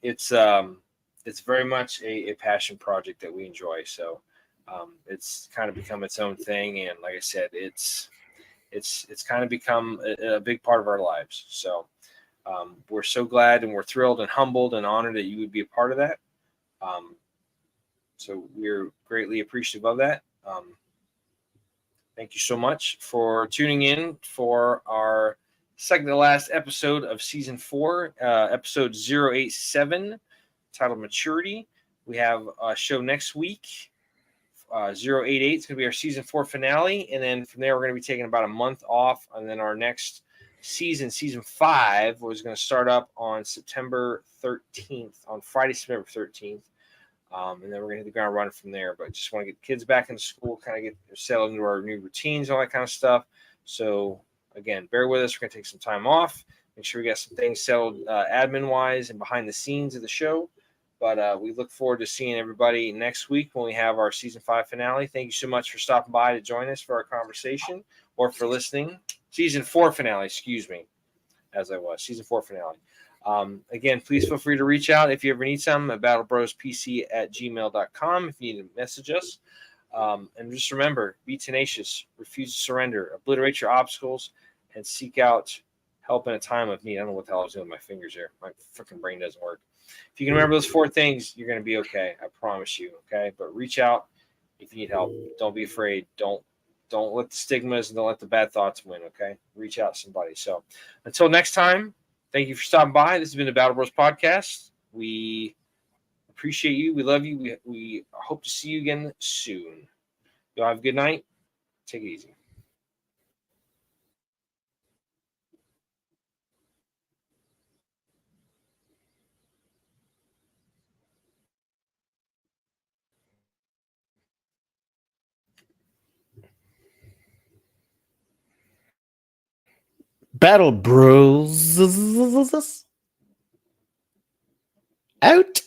it's very much a passion project that we enjoy. So it's kind of become its own thing, and like I said, it's kind of become a big part of our lives. So we're so glad, and we're thrilled and humbled and honored that you would be a part of that. So we're greatly appreciative of that. Thank you so much for tuning in for our second to last episode of season 4, episode 087, titled Maturity. We have a show next week. 088 is going to be our season 4 finale. And then from there, we're going to be taking about a month off. And then our next season 5 was going to start up on September 13th, on Friday, September 13th. And then we're going to hit the ground running from there. But just want to get kids back into school, kind of get settled into our new routines, all that kind of stuff. So, again, bear with us. We're going to take some time off. Make sure we got some things settled admin-wise and behind the scenes of the show. But we look forward to seeing everybody next week when we have our season 5 finale. Thank you so much for stopping by to join us for our conversation or for listening. Season 4 finale, excuse me, as I was. Season 4 finale. Again, please feel free to reach out if you ever need something at battlebrospc@gmail.com if you need to message us. And just remember, be tenacious, refuse to surrender, obliterate your obstacles, and seek out help in a time of need. I don't know what the hell I was doing with my fingers here. My freaking brain doesn't work. If you can remember those 4 things, you're going to be okay. I promise you. Okay. But reach out if you need help. Don't be afraid. Don't let the stigmas and don't let the bad thoughts win. Okay. Reach out to somebody. So until next time, thank you for stopping by. This has been the Battle Bros Podcast. We appreciate you. We love you. We hope to see you again soon. Y'all have a good night. Take it easy. Battle Bros out.